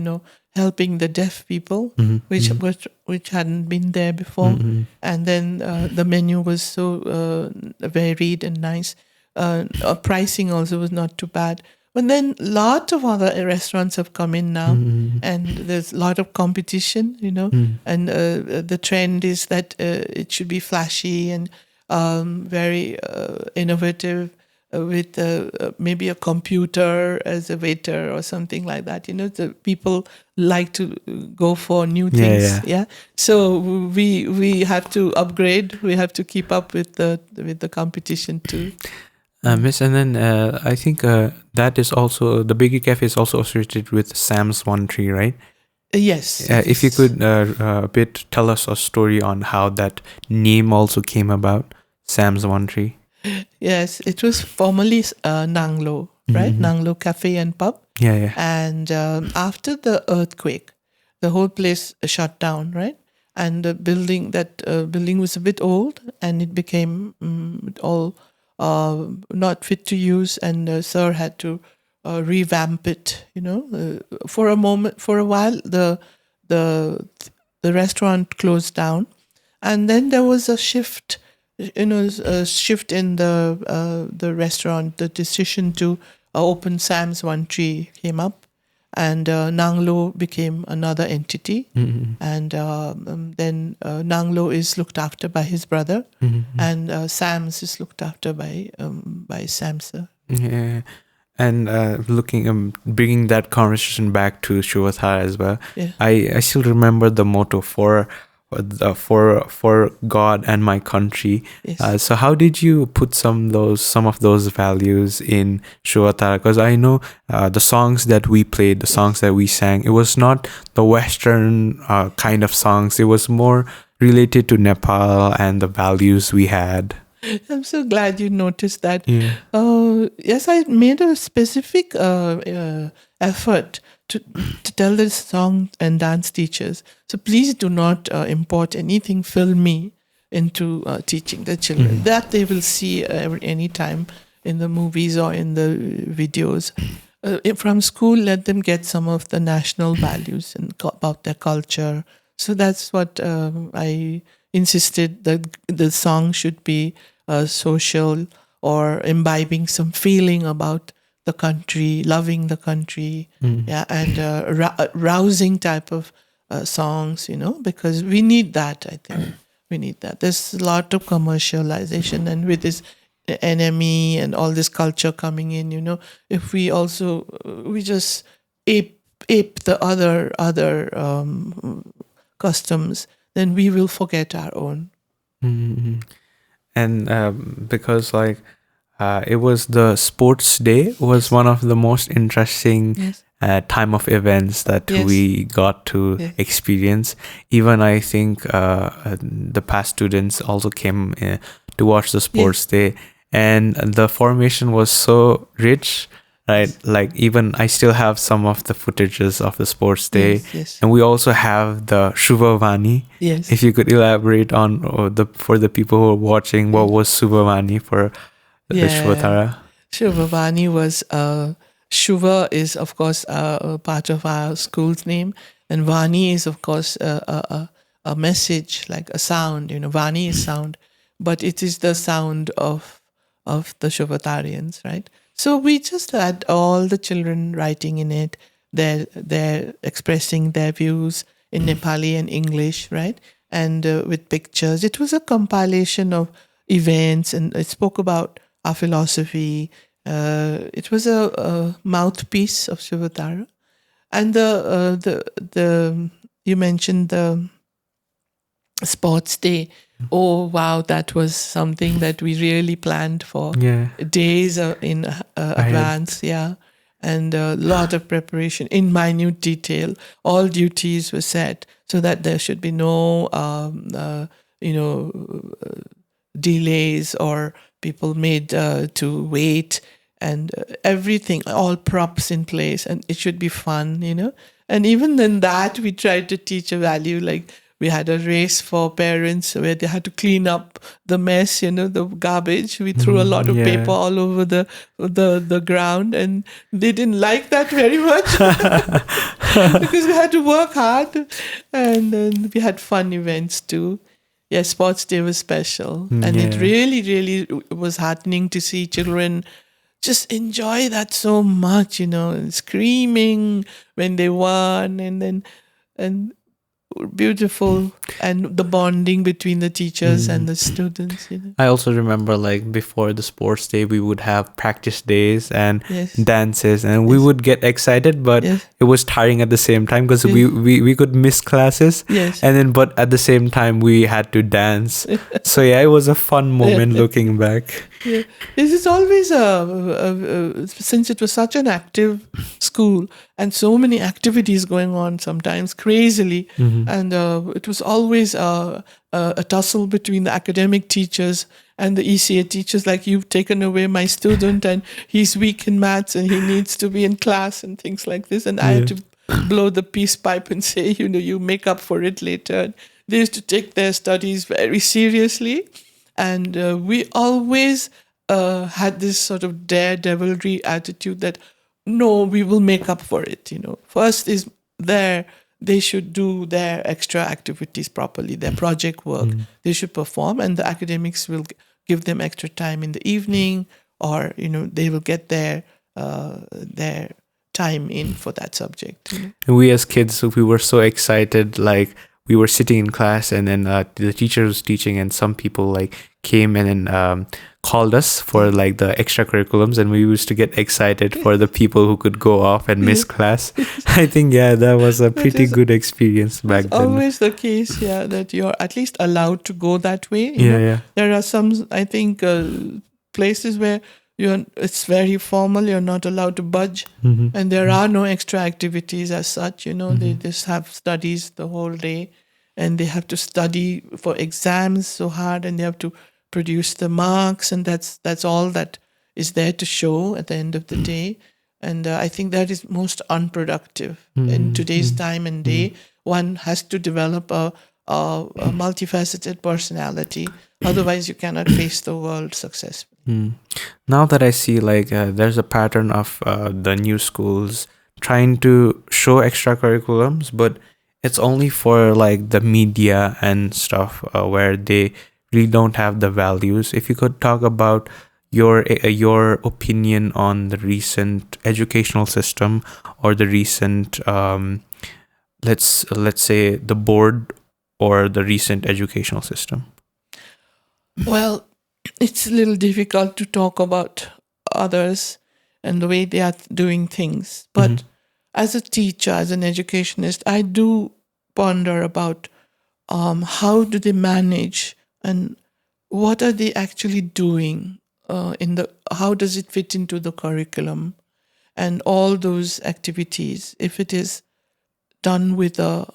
helping the deaf people, which hadn't been there before, and then the menu was so varied and nice. Pricing also was not too bad. But then lot of other restaurants have come in now, and there's a lot of competition, and the trend is that it should be flashy and very innovative, with maybe a computer as a waiter or something like that. The people like to go for new things. Yeah. So we have to upgrade. We have to keep up with the competition too. Miss, and then I think that is also the Bakery Cafe is also associated with Sam's One Tree, right? Yes. If you could a bit tell us a story on how that name also came about, Sam's One Tree. Yes, it was formerly Nanglo, right? Nanglo Cafe and Pub. Yeah. And after the earthquake, the whole place shut down, right? And the building was a bit old, and it became all not fit to use, and Sir had to revamp it. For a while, the restaurant closed down, and then there was a shift. A shift in the restaurant. The decision to open Sam's One Tree came up, and Nanglo became another entity. And then Nanglo is looked after by his brother, and Sam's is looked after by Samsa. Yeah. And bringing that conversation back to Shuvatara as well. Yeah. I still remember the motto for God and my country. Yes. So how did you put some of those values in Shuvatara? Because I know the songs that we played, the songs that we sang, it was not the Western kind of songs. It was more related to Nepal and the values we had. I'm so glad you noticed that. Yeah. Yes, I made a specific effort to tell the song and dance teachers. So please do not import anything filmy into teaching the children. That they will see any time in the movies or in the videos. From school, let them get some of the national values and about their culture. So that's what I insisted, that the song should be social or imbibing some feeling about the country, loving the country, and rousing type of songs, because we need that, I think. We need that. There's a lot of commercialization, and with this enemy and all this culture coming in, if we also, we just ape the other customs, then we will forget our own. And because it was the sports day was one of the most interesting time of events that we got to experience. Even I think the past students also came to watch the sports day, and the formation was so rich, right? Like even I still have some of the footages of the sports day, and we also have the Shubhavani. Yes. If you could elaborate on for the people who are watching, what was Shubhavani for Shuvatara? Shubhavani was Shuva is of course a part of our school's name, and Vani is of course a message, like a sound. Vani is sound, but it is the sound of the Shuvatarians, right? So we just had all the children writing in it. They're expressing their views in Nepali and English, right? And with pictures. It was a compilation of events, and it spoke about our philosophy. It was a mouthpiece of Shuvatara. And the you mentioned the sports day. Oh wow, that was something that we really planned for days in advance. Yeah, and a lot of preparation in minute detail. All duties were set so that there should be no delays or people made to wait, and everything, all props in place, and it should be fun, and even in that we tried to teach a value. Like, we had a race for parents where they had to clean up the mess, the garbage. We threw a lot of paper all over the ground, and they didn't like that very much because we had to work hard. And then we had fun events too. Yeah, Sports Day was special. And it really, really was heartening to see children just enjoy that so much, and screaming when they won, and beautiful, and the bonding between the teachers and the students. I also remember, like, before the sports day, we would have practice days and dances, and we would get excited, but it was tiring at the same time because we could miss classes. And then, but at the same time, we had to dance. So yeah, it was a fun moment looking back. Yeah. This is always since it was such an active school and so many activities going on, sometimes crazily, and it was always a tussle between the academic teachers and the ECA teachers. Like, you've taken away my student and he's weak in maths and he needs to be in class and things like this. And I had to blow the peace pipe and say, you make up for it later. And they used to take their studies very seriously. And we always had this sort of daredevilry attitude that, no, we will make up for it. First is they should do their extra activities properly, their project work. They should perform, and the academics will give them extra time in the evening, or they will get their time in for that subject. And we as kids, we were so excited, like, we were sitting in class, and then the teacher was teaching, and some people like came and then called us for like the extracurriculums, and we used to get excited for the people who could go off and miss class. I think that was a pretty good experience back then. Always the case, that you're at least allowed to go that way. There are some, I think, places where it's very formal. You're not allowed to budge, and there are no extra activities as such. They just have studies the whole day, and they have to study for exams so hard, and they have to produce the marks, and that's all that is there to show at the end of the day. And I think that is most unproductive in today's time and day. One has to develop a multifaceted personality, otherwise you cannot face the world successfully. Now that I see, like, there's a pattern of the new schools trying to show extracurriculums, but it's only for like the media and stuff, where they really don't have the values. If you could talk about your opinion on the recent educational system, or the recent let's say the board, or the recent educational system. Well, it's a little difficult to talk about others and the way they are doing things. But as a teacher, as an educationist, I do ponder about how do they manage, and what are they actually doing how does it fit into the curriculum and all those activities. If it is done with a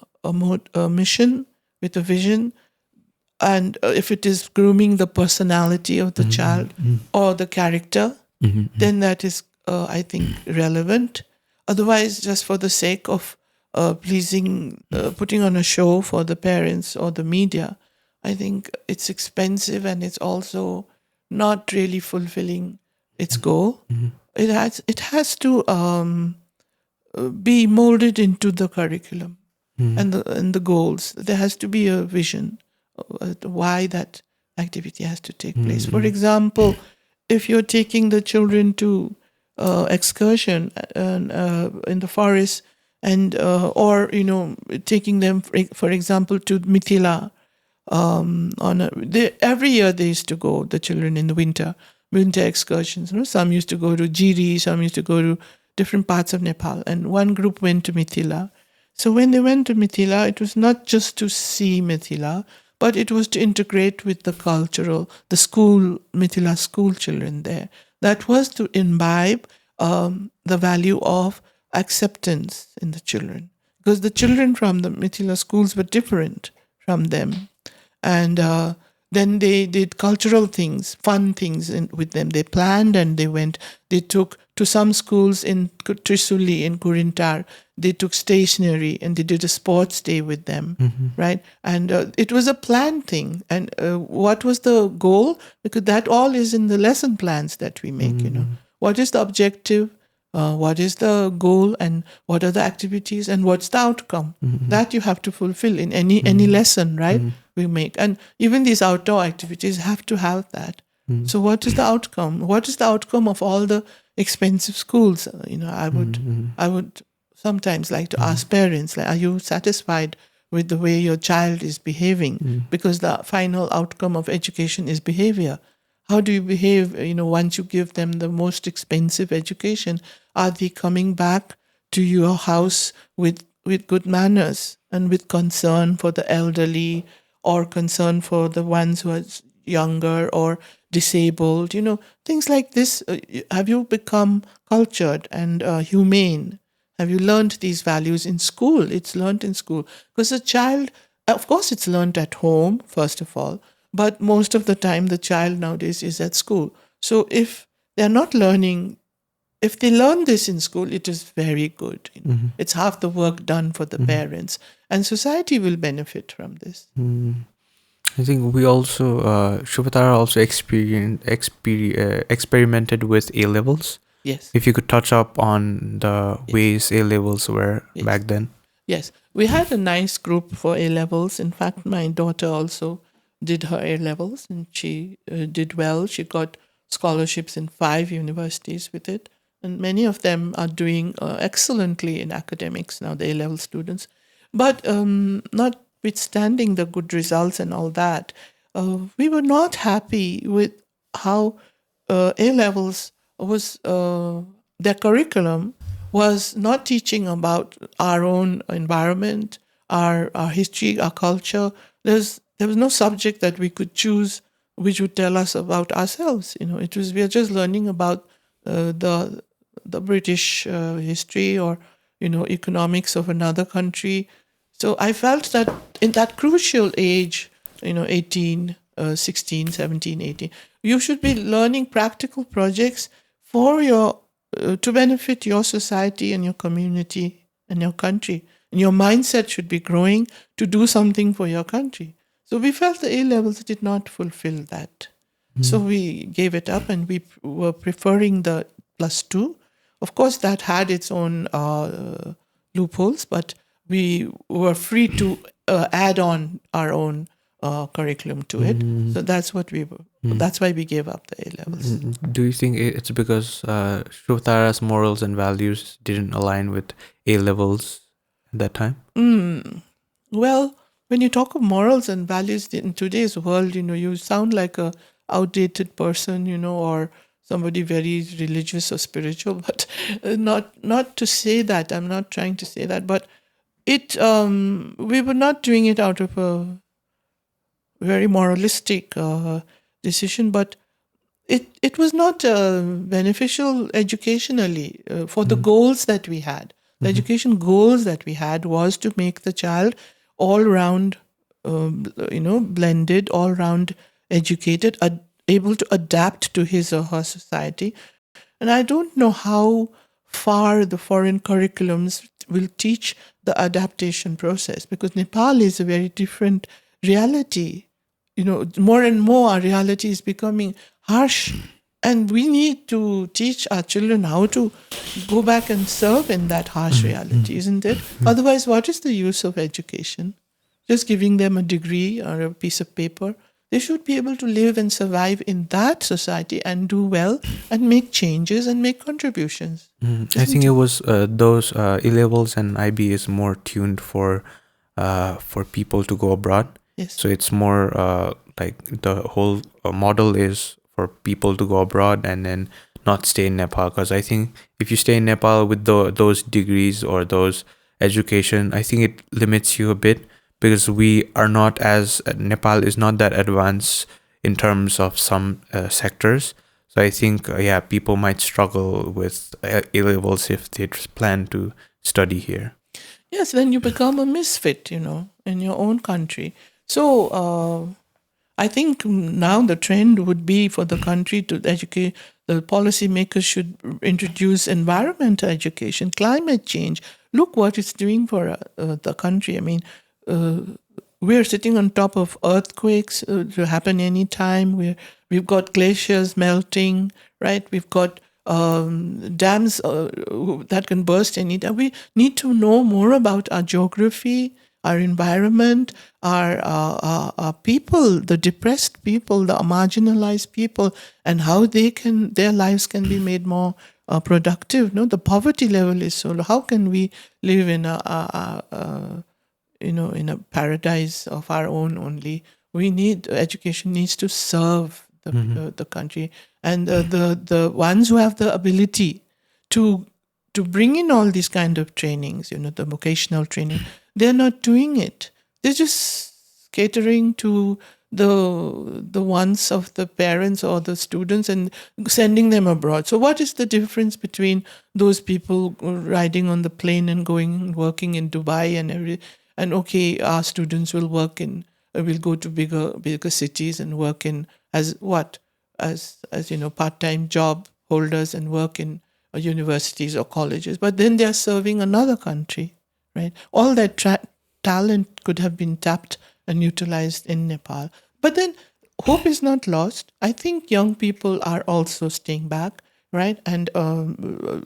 mission, with a vision, and if it is grooming the personality of the child or the character, then that is, I think, relevant. Otherwise, just for the sake of pleasing, putting on a show for the parents or the media, I think it's expensive, and it's also not really fulfilling its goal. It has to be molded into the curriculum and the goals. There has to be a vision why that activity has to take place. For example, if you're taking the children to excursion in the forest, and or taking them, for example, to Mithila. Every year they used to go, the children, in the winter excursions. Some used to go to Jiri, some used to go to different parts of Nepal, and one group went to Mithila. So when they went to Mithila, it was not just to see Mithila, but it was to integrate with the Mithila school children there. That was to imbibe the value of acceptance in the children, because the children from the Mithila schools were different from them. And then they did cultural things, fun things with them. They planned and they went. They took to some schools in Trisuli, in Kurintar. They took stationery and they did a sports day with them, right? And it was a planned thing. And what was the goal? Because that all is in the lesson plans that we make, What is the objective? What is the goal, and what are the activities, and what's the outcome? That you have to fulfill in any lesson, right? We make. And even these outdoor activities have to have that. So what is the outcome? What is the outcome of all the expensive schools? I would sometimes like to ask parents, like, are you satisfied with the way your child is behaving? Because the final outcome of education is behavior. How do you behave, once you give them the most expensive education? Are they coming back to your house with good manners and with concern for the elderly, or concern for the ones who are younger or disabled? Things like this. Have you become cultured and humane? Have you learned these values in school? It's learned in school. Because a child, of course, it's learned at home, first of all. But most of the time, the child nowadays is at school. So if they're not learning, if they learn this in school, it is very good. It's half the work done for the parents. And society will benefit from this. I think we also, Shuvatara also experimented with A-levels. Yes. If you could touch up on the ways A-levels were back then. Yes. We had a nice group for A-levels. In fact, my daughter also did her A-levels, and she did well. She got scholarships in 5 universities with it. And many of them are doing excellently in academics now, the A-level students. But notwithstanding the good results and all that, we were not happy with how A-levels was, their curriculum was not teaching about our own environment, our history, our culture. There was no subject that we could choose which would tell us about ourselves. We are just learning about the British history, or economics of another country. So I felt that in that crucial age, 16, 17, 18, you should be learning practical projects for to benefit your society and your community and your country. And your mindset should be growing to do something for your country. So we felt the A-levels did not fulfill that. So we gave it up, and we were preferring the +2. Of course, that had its own loopholes, but we were free to add on our own curriculum to it. So that's what we were. That's why we gave up the A-levels. Do you think it's because Shuvatara's morals and values didn't align with A-levels at that time? Well, when you talk of morals and values in today's world, you sound like a outdated person, or somebody very religious or spiritual. But not to say that. I'm not trying to say that. But we were not doing it out of a very moralistic decision. But it was not beneficial educationally for the goals that we had. The education goals that we had was to make the child all-round, blended, all-round educated, able to adapt to his or her society. And I don't know how far the foreign curriculums will teach the adaptation process, because Nepal is a very different reality. More and more our reality is becoming harsh, and we need to teach our children how to go back and serve in that harsh reality, isn't it? Otherwise, what is the use of education? Just giving them a degree or a piece of paper. They should be able to live and survive in that society and do well and make changes and make contributions. I think it was those A-levels and IB is more tuned for people to go abroad. Yes. So it's more like the whole model is for people to go abroad and then not stay in Nepal. Because I think if you stay in Nepal with those degrees or those education, I think it limits you a bit, because we are not as Nepal is not that advanced in terms of some sectors. So I think people might struggle with A-levels if they plan to study here. Yes, then you become a misfit, in your own country. So I think now the trend would be for the country to educate, the policymakers should introduce environmental education, climate change. Look what it's doing for the country. I mean, we're sitting on top of earthquakes to happen anytime. We've got glaciers melting, right? We've got dams that can burst anytime. We need to know more about our geography, our environment, our people, the depressed people, the marginalized people, and how their lives can be made more productive. No, the poverty level is so low. How can we live in in a paradise of our own only? Education needs to serve the country, and the ones who have the ability to bring in all these kind of trainings, the vocational training, they're not doing it. They're just catering to the wants of the parents or the students and sending them abroad. So what is the difference between those people riding on the plane and working in Dubai and and okay, our students will work will go to bigger cities and work in as part-time job holders and work in universities or colleges, but then they are serving another country, right? All that talent could have been tapped and utilized in Nepal. But then hope is not lost. I think young people are also staying back, right? And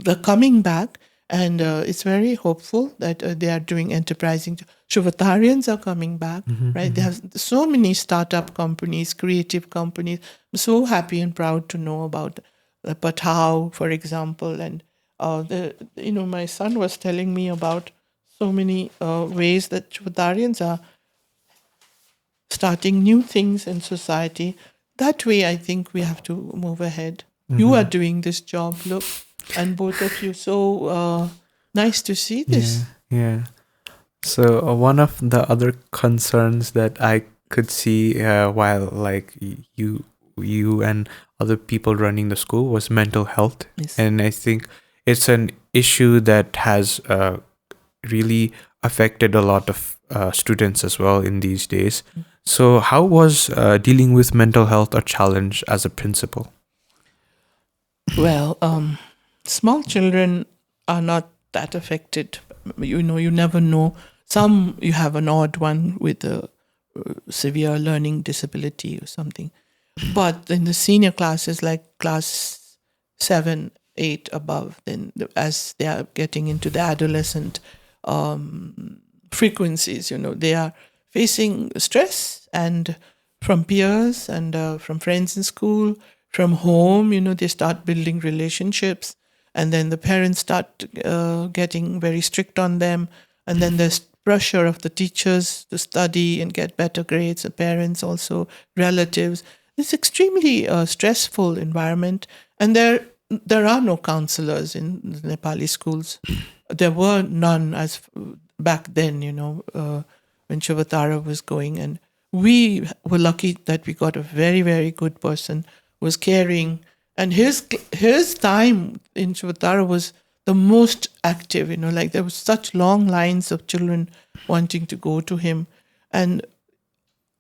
they're coming back, and it's very hopeful that they are doing enterprising. Shuvatarians are coming back, right? They have so many startup companies, creative companies. I'm so happy and proud to know about Patao, for example. And my son was telling me about so many ways that Shuvatarians are starting new things in society. That way, I think we have to move ahead. You are doing this job, look, and both of you. So nice to see this. Yeah. So one of the other concerns that I could see while like you and other people running the school was mental health. Yes. And I think it's an issue that has really affected a lot of students as well in these days. So how was dealing with mental health a challenge as a principal? Well, small children are not that affected. You never know. Some, you have an odd one with a severe learning disability or something. But in the senior classes, like class 7, 8 above, then as they are getting into the adolescent frequencies, they are facing stress and from peers and from friends in school, from home, they start building relationships, and then the parents start getting very strict on them, and then there's pressure of the teachers to study and get better grades, the parents also, relatives. It's extremely stressful environment, and there are no counselors in the Nepali schools. There were none as back then, when Shuvatara was going, and we were lucky that we got a very, very good person who was caring, and his time in Shuvatara was the most active. Like there was such long lines of children wanting to go to him, and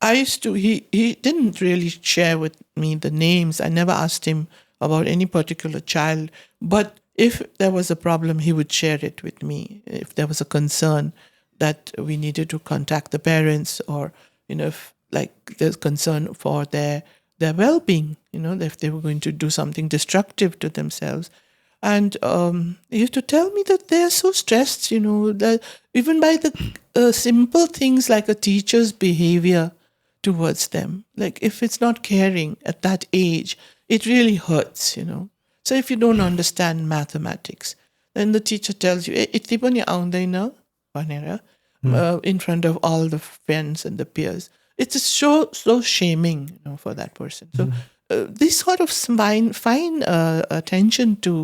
he didn't really share with me the names. I never asked him about any particular child, but if there was a problem, he would share it with me. If there was a concern that we needed to contact the parents, or if like there's concern for their well-being, if they were going to do something destructive to themselves. And he used to tell me that they are so stressed, that even by the simple things like a teacher's behavior towards them. Like if it's not caring at that age, it really hurts, So if you don't understand mathematics, then the teacher tells you, "Iti pani aundaina," bhanera, in front of all the friends and the peers. It's so shaming, for that person. So this sort of fine attention to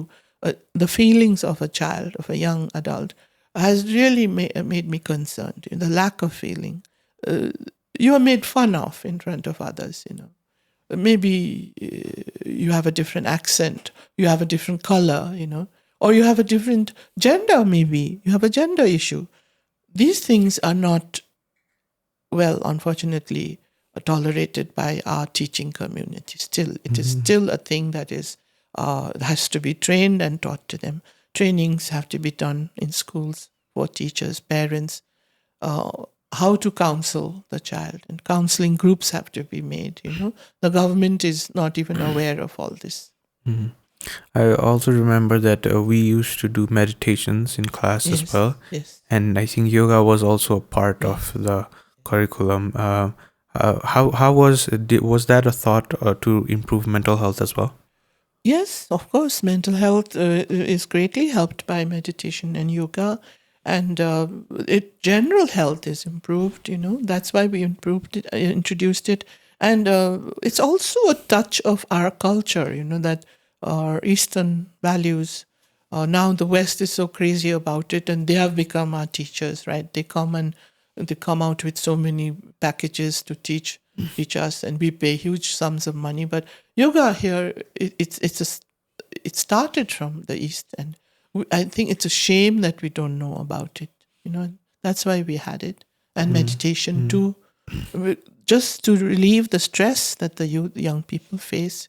the feelings of a child, of a young adult, has really made me concerned. The lack of feeling. You are made fun of in front of others, Maybe you have a different accent, you have a different color, or you have a different gender, maybe. You have a gender issue. These things are not, well, unfortunately, tolerated by our teaching community. Still, it is still a thing that has to be trained and taught to them. Trainings have to be done in schools for teachers, parents, how to counsel the child, and counseling groups have to be made. The government is not even aware of all this. I also remember that we used to do meditations in class as well. Yes. And I think yoga was also a part of the curriculum. How was that a thought to improve mental health as well? Yes, of course. Mental health is greatly helped by meditation and yoga, and general health is improved. That's why we introduced it, and it's also a touch of our culture. That our Eastern values. Now the West is so crazy about it, and they have become our teachers, right? They come out with so many packages to teach us, and we pay huge sums of money. But yoga here, it started from the East, and I think it's a shame that we don't know about it. That's why we had it, and meditation too, just to relieve the stress that the young people face.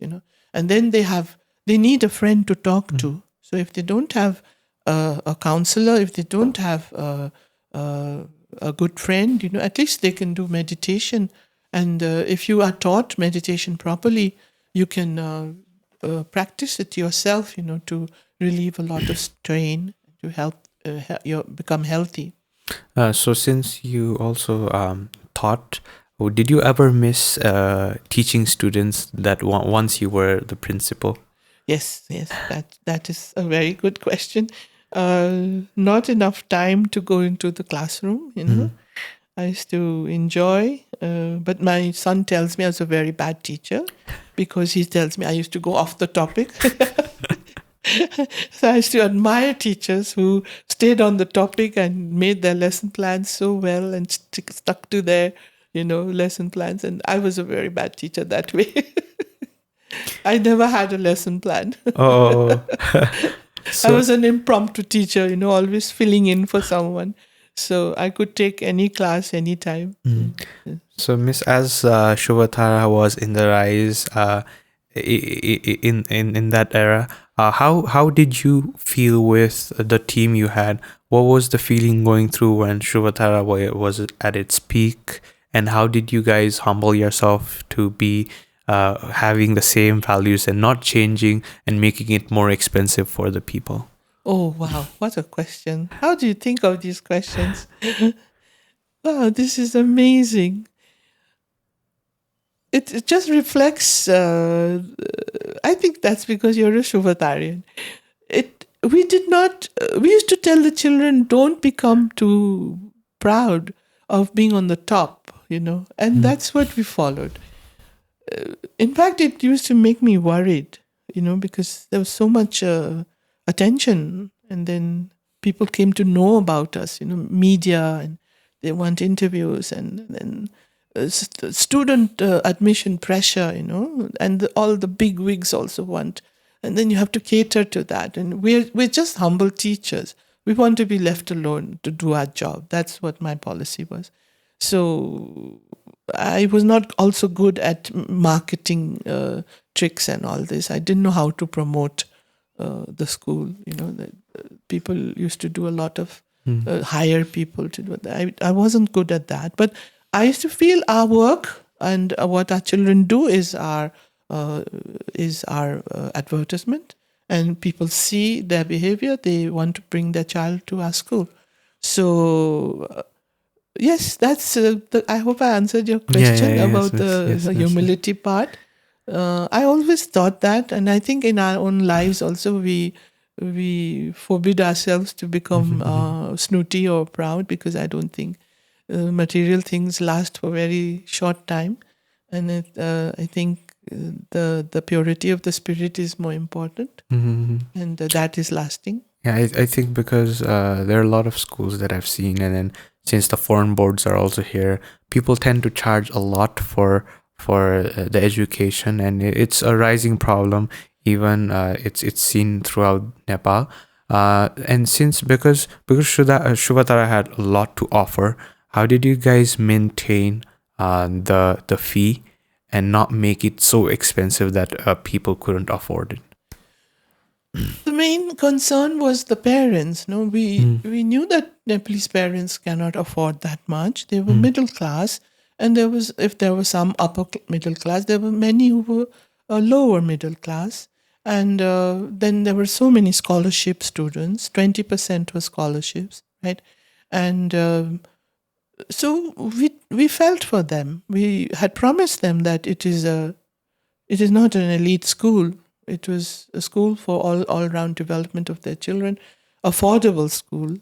And then they need a friend to talk to. So if they don't have a counselor, if they don't have a good friend, at least they can do meditation. And if you are taught meditation properly, you can practice it yourself, to relieve a lot of strain, to help you become healthy. So since you also taught, did you ever miss teaching students that once you were the principal? Yes, that is a very good question. Not enough time to go into the classroom, I used to enjoy, but my son tells me I was a very bad teacher because he tells me I used to go off the topic. So I used to admire teachers who stayed on the topic and made their lesson plans so well and stuck to their, lesson plans. And I was a very bad teacher that way. I never had a lesson plan. Oh. I was an impromptu teacher, always filling in for someone. So I could take any class anytime. So Miss, as Shuvatara was in the rise in that era, how did you feel with the team you had? What was the feeling going through when Shuvatara was at its peak? And how did you guys humble yourself to be having the same values and not changing and making it more expensive for the people? Oh, wow. What a question. How do you think of these questions? Wow, this is amazing. It just reflects, I think that's because you're a Shuvatarian. We used to tell the children, don't become too proud of being on the top, and that's what we followed. In fact, it used to make me worried, because there was so much attention, and then people came to know about us, media, and they want interviews, and then student admission pressure, and all the big wigs also want, and then you have to cater to that. And we're just humble teachers. We want to be left alone to do our job. That's what my policy was. So I was not also good at marketing tricks and all this. I didn't know how to promote the school. People used to do a lot of hire people to do that. I wasn't good at that, but I used to feel our work and what our children do is our advertisement, and people see their behavior. They want to bring their child to our school. So yes, that's. I hope I answered your Yeah, question yes, about yes, the yes, yes. humility part. I always thought that, and I think in our own lives also we forbid ourselves to become snooty or proud, because I don't think material things last for very short time, and I think the purity of the spirit is more important, and that is lasting. Yeah, I think because there are a lot of schools that I've seen, and then since the foreign boards are also here, people tend to charge a lot for the education, and it's a rising problem. Even it's seen throughout Nepal, and since because Shuvatara had a lot to offer, how did you guys maintain the fee and not make it so expensive that people couldn't afford it? The main concern was the parents. No, we knew that Nepalese parents cannot afford that much. They were middle class, and if there was some middle class, there were many who were lower middle class, and then there were so many scholarship students. 20% were scholarships, right? And so we felt for them. We had promised them that it is not an elite school. It was a school for all round development of their children, affordable school.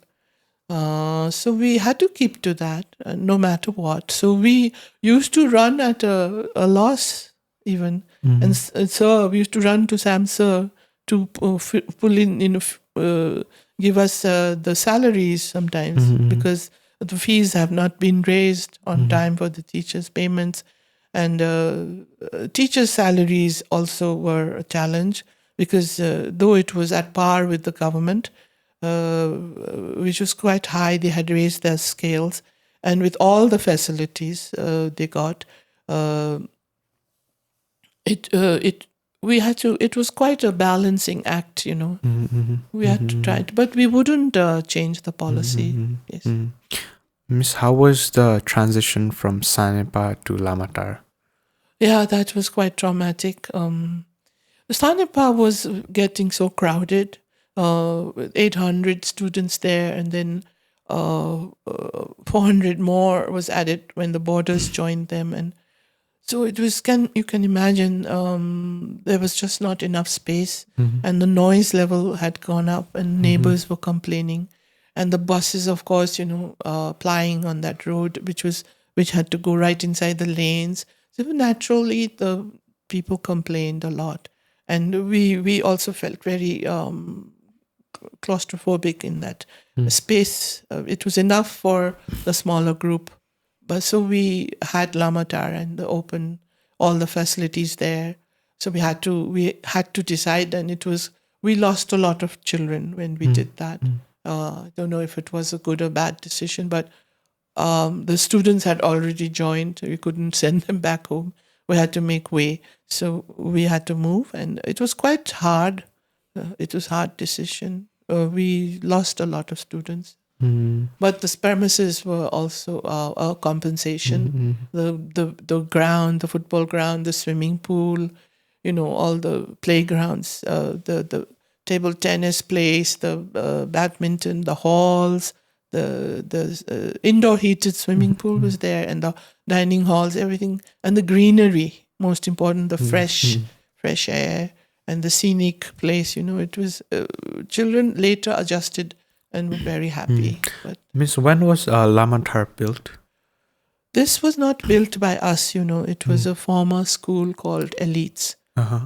So we had to keep to that, no matter what. So we used to run at a loss even, and so we used to run to Sam Sir to pull in, give us the salaries sometimes, because the fees have not been raised on time for the teachers' payments. And teachers' salaries also were a challenge, because though it was at par with the government, which was quite high, they had raised their scales, and with all the facilities they got, it was quite a balancing act, We had to try it, but we wouldn't change the policy. Yes. Miss, how was the transition from Sanepa to Lamatar? Yeah, that was quite traumatic. Sanepa was getting so crowded, with 800 students there, and then 400 more was added when the borders joined them, and so it was. You can imagine, there was just not enough space, and the noise level had gone up, and neighbors were complaining, and the buses, of course, plying on that road, which had to go right inside the lanes. So naturally, the people complained a lot, and we also felt very claustrophobic in that space. It was enough for the smaller group, but so we had Lamatar and open all the facilities there. So we had to decide, and we lost a lot of children when we did that. I don't know if it was a good or bad decision, but the students had already joined. We couldn't send them back home. We had to make way. So we had to move, and it was quite hard. It was a hard decision. We lost a lot of students. But the premises were also a compensation. The ground, the football ground, the swimming pool, all the playgrounds, the table tennis place, the badminton, the halls, the indoor heated swimming pool was there, and the dining halls, everything, and the greenery. Most important, the fresh air and the scenic place. It was children later adjusted and were very happy. But Miss, when was Lamatar built? this was not built by us. It was a former school called Elites.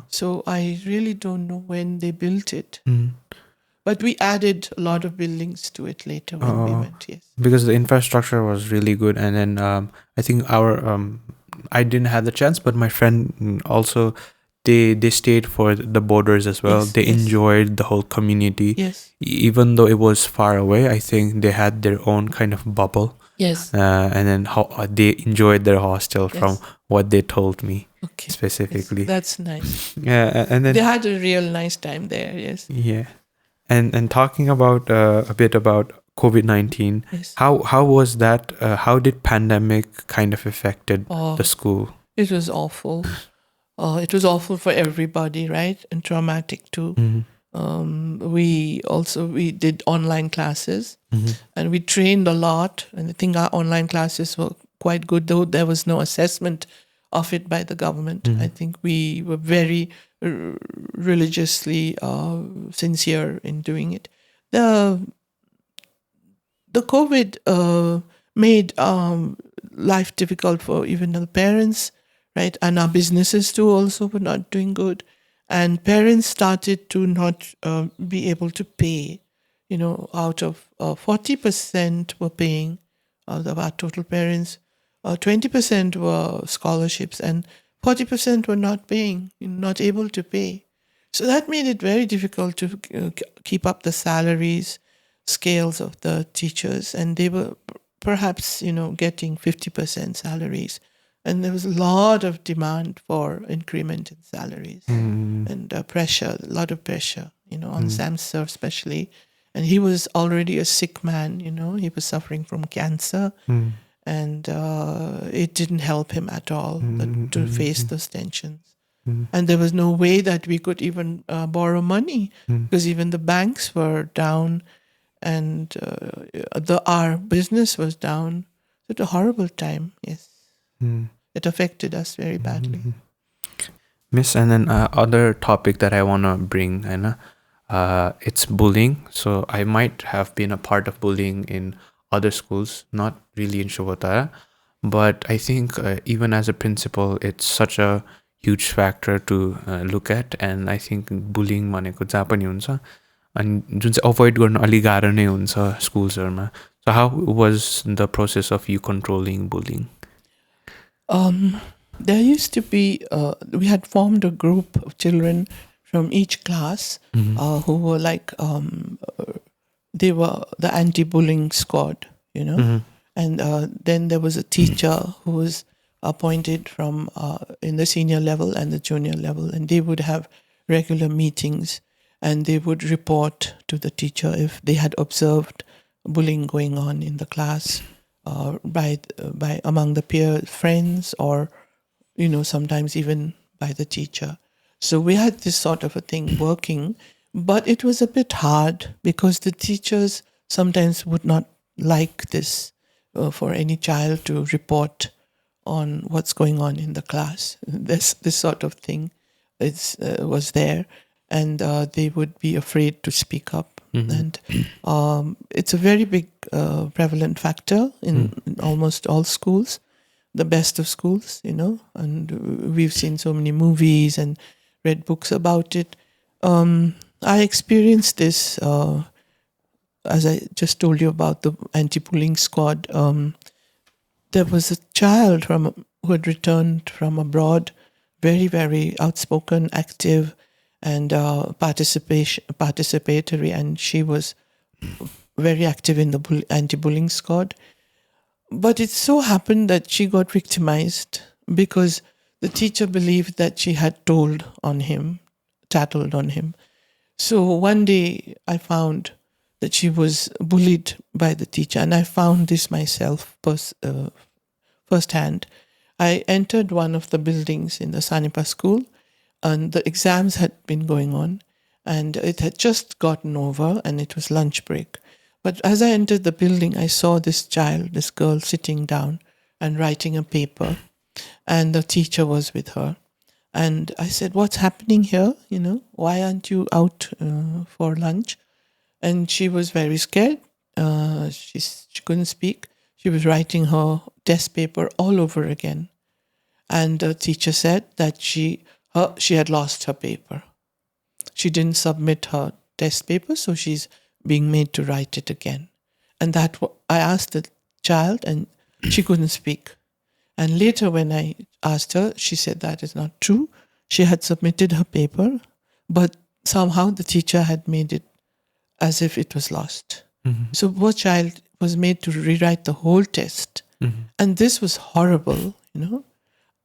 So I really don't know when they built it. But we added a lot of buildings to it later when we went, yes. Because the infrastructure was really good, and then I think I didn't have the chance, but my friend also, they stayed for the borders as well. Yes, they yes. enjoyed the whole community. Yes. Even though it was far away, I think they had their own kind of bubble. Yes. And then how they enjoyed their hostel from what they told me specifically. Yes, that's nice. Yeah, and then They had a real nice time there, yes. yeah, and talking about a bit about COVID-19, Yes. how was that? How did pandemic kind of affected the school? It was awful. It was awful for everybody, right? And traumatic too. We did online classes, and we trained a lot. And I think our online classes were quite good, though there was no assessment of it by the government. I think we were very religiously sincere in doing it. The COVID made life difficult for even the parents, right? And our businesses too also were not doing good. And parents started to not be able to pay. Out of 40% were paying out of our total parents, 20% were scholarships, and 40% were not paying, not able to pay. So that made it very difficult to keep up the salaries scales of the teachers, and they were perhaps getting 50% salaries, and there was a lot of demand for increment in salaries and pressure, a lot of pressure, on Sam Sir especially. And he was already a sick man, he was suffering from cancer, and it didn't help him at all to face those tensions. And there was no way that we could even borrow money, because even the banks were down, and our business was down. It was a horrible time, yes. It affected us very badly. Miss, and then other topic that I want to bring, it's bullying. So I might have been a part of bullying in other schools, not really in Shuvatara, but I think even as a principal, it's such a huge factor to look at. And I think bullying भनेको जहाँ पनि हुन्छ, अनि जुन चाहिँ avoid गर्न अलि गाह्रो नै हुन्छ स्कुल्सहरूमा. So how was the process of you controlling bullying? There used to be, we had formed a group of children from each class who were like, they were the anti-bullying squad, And then there was a teacher who was appointed from in the senior level and the junior level, and they would have regular meetings, and they would report to the teacher if they had observed bullying going on in the class by among the peer friends, or sometimes even by the teacher. So we had this sort of a thing working, but it was a bit hard because the teachers sometimes would not like this for any child to report on what's going on in the class. This sort of thing was there, and they would be afraid to speak up. And it's a very big prevalent factor in almost all schools, the best of schools, and we've seen so many movies and read books about it. I experienced this, as I just told you about the anti-bullying squad. There was a child who had returned from abroad, very, very outspoken, active, and participatory, and she was very active in the anti-bullying squad. But it so happened that she got victimized because the teacher believed that she had tattled on him. So one day I found that she was bullied by the teacher, and I found this myself firsthand. I entered one of the buildings in the Sanepa School, and the exams had been going on, and it had just gotten over, and it was lunch break. But as I entered the building, I saw this girl sitting down and writing a paper, and the teacher was with her. And I said, "What's happening here? Why aren't you out for lunch?" And she was very scared. She couldn't speak. She was writing her test paper all over again. And the teacher said that she had lost her paper. She didn't submit her test paper, so she's being made to write it again. And I asked the child, and she couldn't speak. And later when I asked her, she said that is not true. She had submitted her paper, but somehow the teacher had made it as if it was lost. So poor child was made to rewrite the whole test. And this was horrible,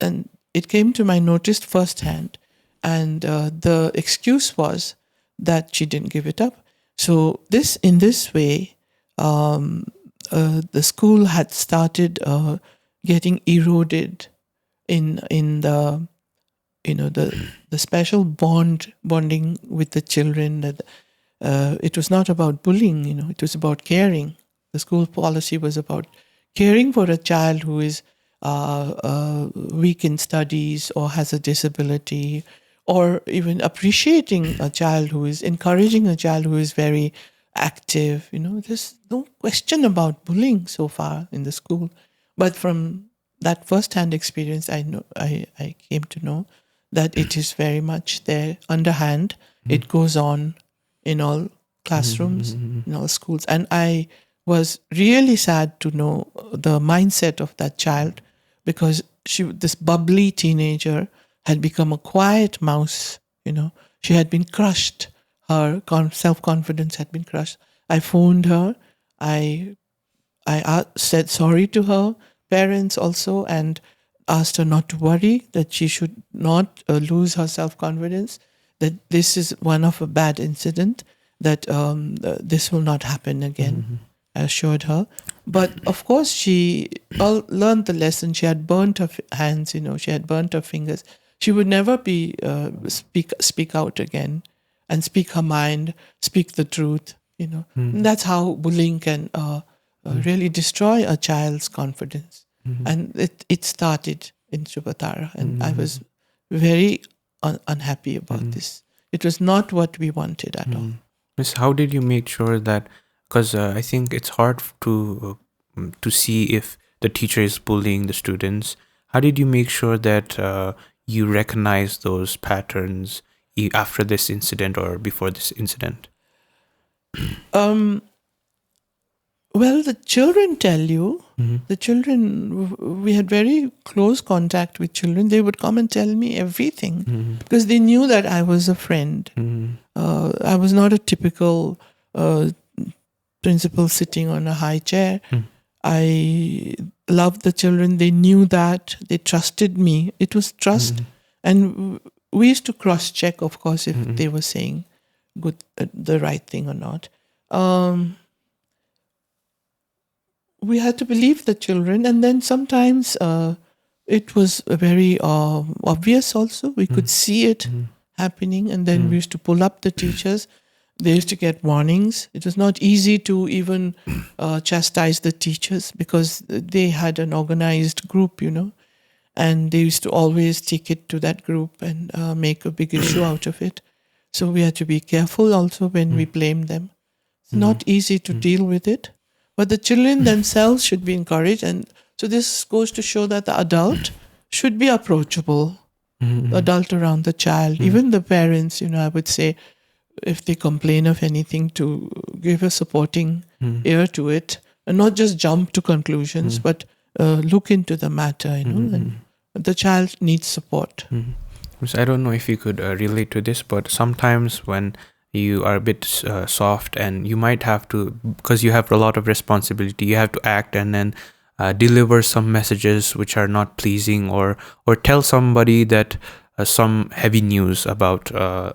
And it came to my notice firsthand. And the excuse was that she didn't give it up. So in this way, the school had started getting eroded in the the special bonding with the children, that it was not about bullying, it was about caring. The school policy was about caring for a child who is weak in studies or has a disability, or even appreciating a child who is, encouraging a child who is very active. There's no question about bullying so far in the school. But from that first-hand experience, I came to know that it is very much there, underhand. It goes on in all classrooms, in all schools. And I was really sad to know the mindset of that child, because this bubbly teenager had become a quiet mouse. She had been crushed. Her self-confidence had been crushed. I phoned her. I said sorry to her parents also, and asked her not to worry, that she should not lose her self-confidence, that this is one of a bad incident, that this will not happen again. I assured her. But of course, she learned the lesson. She had burnt her hands, she had burnt her fingers. She would never be speak out again and speak her mind, speak the truth. And that's how bullying can really destroy a child's confidence. And it started in Shuvatara, and I was very unhappy about this. It was not what we wanted at all. Miss, how did you make sure that, because I think it's hard to see if the teacher is bullying the students. How did you make sure that you recognize those patterns after this incident or before this incident? Well, the children tell you. The children, we had very close contact with children. They would come and tell me everything, because they knew that I was a friend. I was not a typical principal sitting on a high chair. I loved the children. They knew that. They trusted me. It was trust. And we used to cross-check, of course, if they were saying the right thing or not. We had to believe the children, and then sometimes it was very obvious also. We could see it happening, and then we used to pull up the teachers. They used to get warnings. It was not easy to even chastise the teachers, because they had an organized group, and they used to always take it to that group and make a big issue out of it. So we had to be careful also when we blame them. It's not easy to deal with it. But the children themselves should be encouraged. And so this goes to show that the adult should be approachable, the adult around the child. Even the parents, I would say, if they complain of anything, to give a supporting ear to it, and not just jump to conclusions, but look into the matter, and the child needs support. I don't know if you could relate to this, but sometimes when you are a bit soft, and you might have to, because you have a lot of responsibility, you have to act and then deliver some messages which are not pleasing, or tell somebody that some heavy news about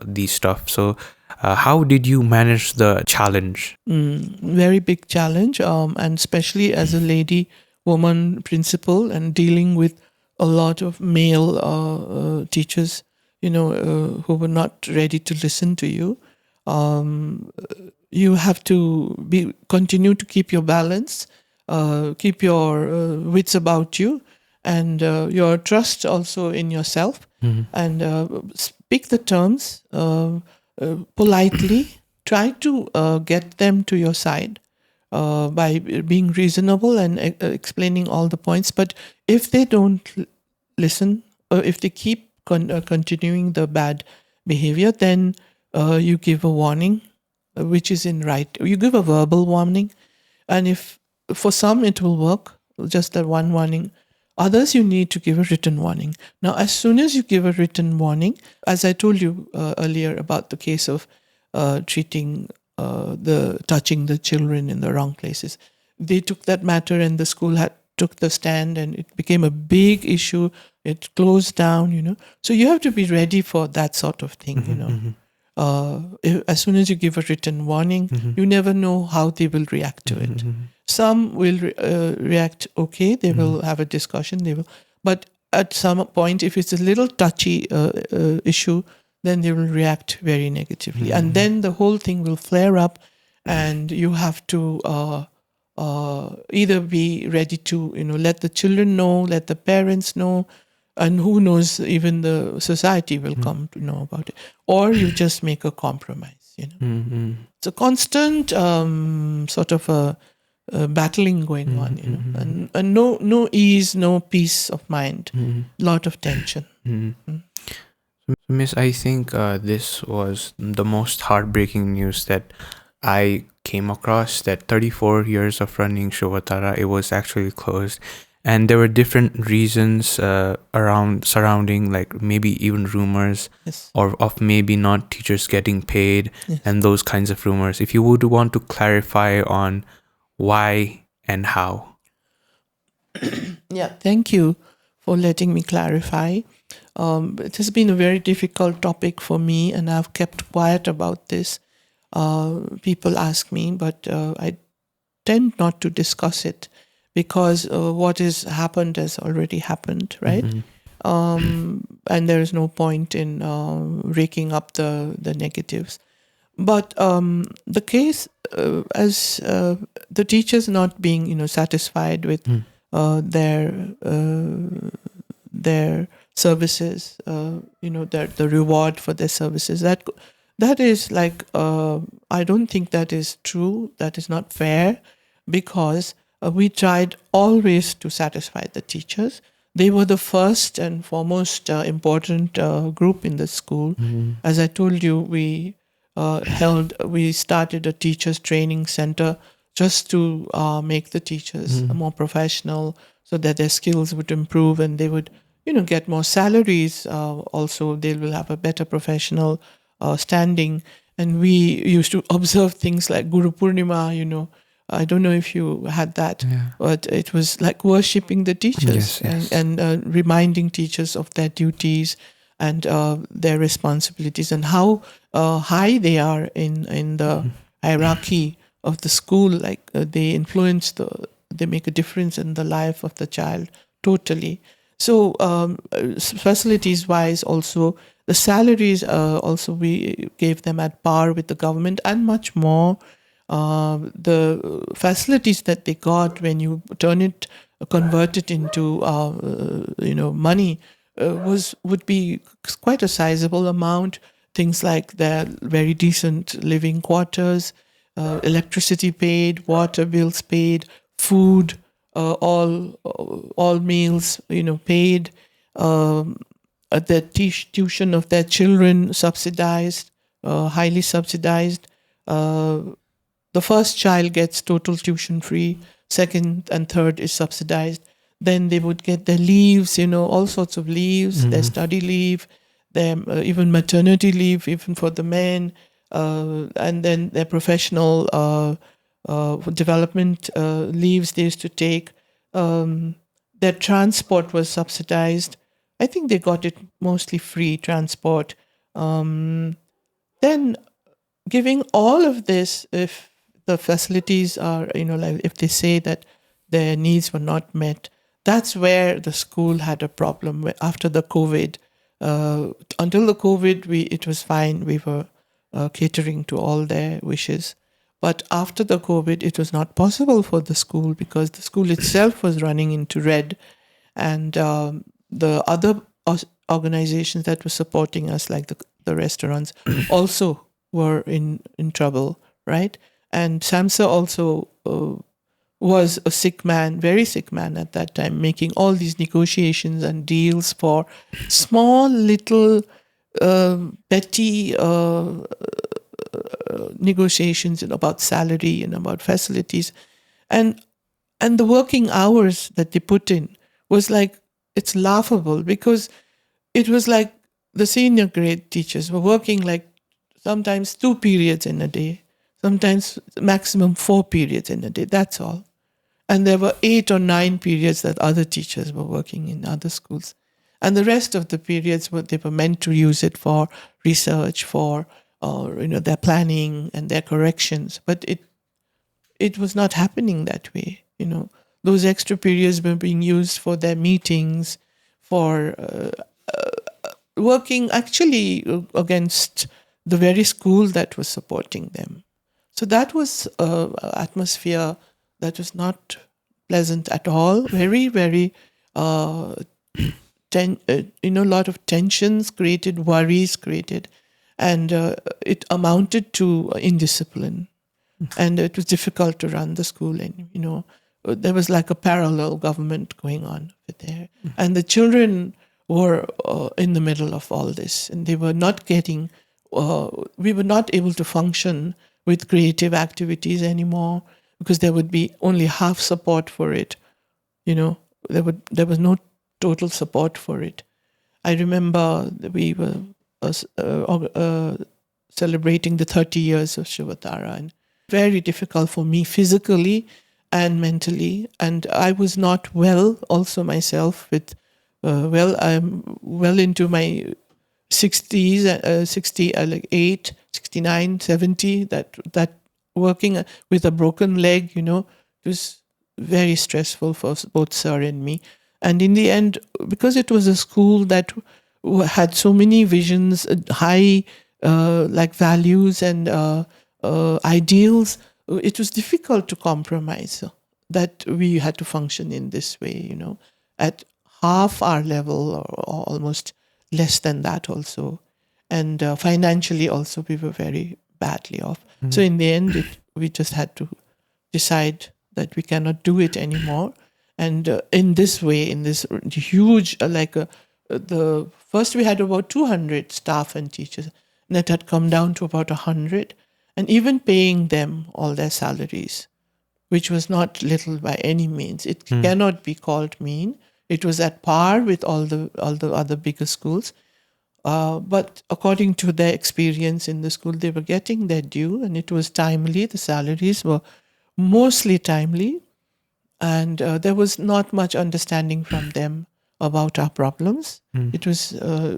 these stuff. So how did you manage the challenge? Very big challenge, and especially as a woman principal, and dealing with a lot of male teachers, who were not ready to listen to you. You have to continue to keep your balance, keep your wits about you, and your trust also in yourself, and speak the terms politely. Try to get them to your side by being reasonable and explaining all the points. But if they don't listen, or if they keep continuing the bad behavior, then you give a warning, which is in right. You give a verbal warning, and if for some it will work, just that one warning. Others, you need to give a written warning. Now, as soon as you give a written warning, as I told you earlier about the case of touching the children in the wrong places, they took that matter, and the school took the stand, and it became a big issue. It closed down, So you have to be ready for that sort of thing, as soon as you give a written warning, you never know how they will react to it. Some will react okay. They will have a discussion. But at some point, if it's a little touchy issue, then they will react very negatively. And then the whole thing will flare up, and you have to either be ready to, let the children know, let the parents know, and who knows, even the society will come to know about it, or you just make a compromise. It's a constant sort of a battling going on, and no ease, no peace of mind, lot of tension. Miss, I think this was the most heartbreaking news that I came across, that 34 years of running Shuvatara, it was actually closed. And there were different reasons surrounding, like maybe even rumors Yes. or of maybe not teachers getting paid, Yes. and those kinds of rumors. If you would want to clarify on why and how. Yeah, thank you for letting me clarify. It has been a very difficult topic for me, and I've kept quiet about this. People ask me, but I tend not to discuss it, because what has happened has already happened, right? And there is no point in raking up the negatives. But the case, as the teachers not being, satisfied with their services, the reward for their services, that is like, I don't think that is true. That is not fair, because we tried always to satisfy the teachers. They were the first and foremost important group in the school. As I told you, we started a teachers training center just to make the teachers more professional, so that their skills would improve and they would, get more salaries. Also, they will have a better professional standing. And we used to observe things like Guru Purnima, I don't know if you had that, but it was like worshipping the teachers. Yes. And reminding teachers of their duties and their responsibilities, and how high they are in the hierarchy of the school. Like they make a difference in the life of the child totally. So facilities wise, also the salaries, also we gave them at par with the government and much more. The facilities that they got, when you convert it into money, would be quite a sizable amount. Things like their very decent living quarters, electricity paid, water bills paid, food, all meals paid, the tuition of their children subsidized, highly subsidized. The first child gets total tuition free, second and third is subsidized. Then they would get their leaves, all sorts of leaves, their study leave, their even maternity leave, even for the men, and then their professional development leaves they used to take. Their transport was subsidized. I think they got it mostly free transport. Then giving all of this, if the facilities are, like if they say that their needs were not met, that's where the school had a problem. After the COVID, until the COVID, it was fine. We were catering to all their wishes. But after the COVID, it was not possible for the school, because the school itself was running into red, and the other organizations that were supporting us, like the restaurants, also were in trouble, right? And SAMSA also was a sick man, very sick man at that time, making all these negotiations and deals for small little petty negotiations about salary and about facilities. And the working hours that they put in was like, it's laughable, because it was like the senior grade teachers were working like sometimes 2 periods in a day, sometimes maximum 4 periods in a day, that's all. And there were 8 or 9 periods that other teachers were working in other schools. And the rest of the periods, they were meant to use it for research, for their planning and their corrections. But it was not happening that way. Those extra periods were being used for their meetings, for working actually against the very school that was supporting them. So that was an atmosphere that was not pleasant at all. Very, very, a lot of tensions created, worries created, and it amounted to indiscipline. And it was difficult to run the school, and there was like a parallel government going on over there, and the children were in the middle of all this, and they were not getting. We were not able to function with creative activities anymore because there would be only half support for it. There was no total support for it. I remember we were celebrating the 30 years of Shuvatara, and very difficult for me physically and mentally. And I was not well also myself I'm well into my 60s, 68, 69, 70, that working with a broken leg, it was very stressful for both Sir and me. And in the end, because it was a school that had so many visions, high values and ideals, it was difficult to compromise that we had to function in this way, at half our level or almost less than that also. And financially also we were very badly off. So in the end, we just had to decide that we cannot do it anymore. And in this way, in this huge, the first we had about 200 staff and teachers, and it had come down to about 100, and even paying them all their salaries, which was not little by any means. It cannot be called mean. It was at par with all the other bigger schools. But according to their experience in the school, they were getting their due, and it was timely. The salaries were mostly timely, and there was not much understanding from them about our problems. It was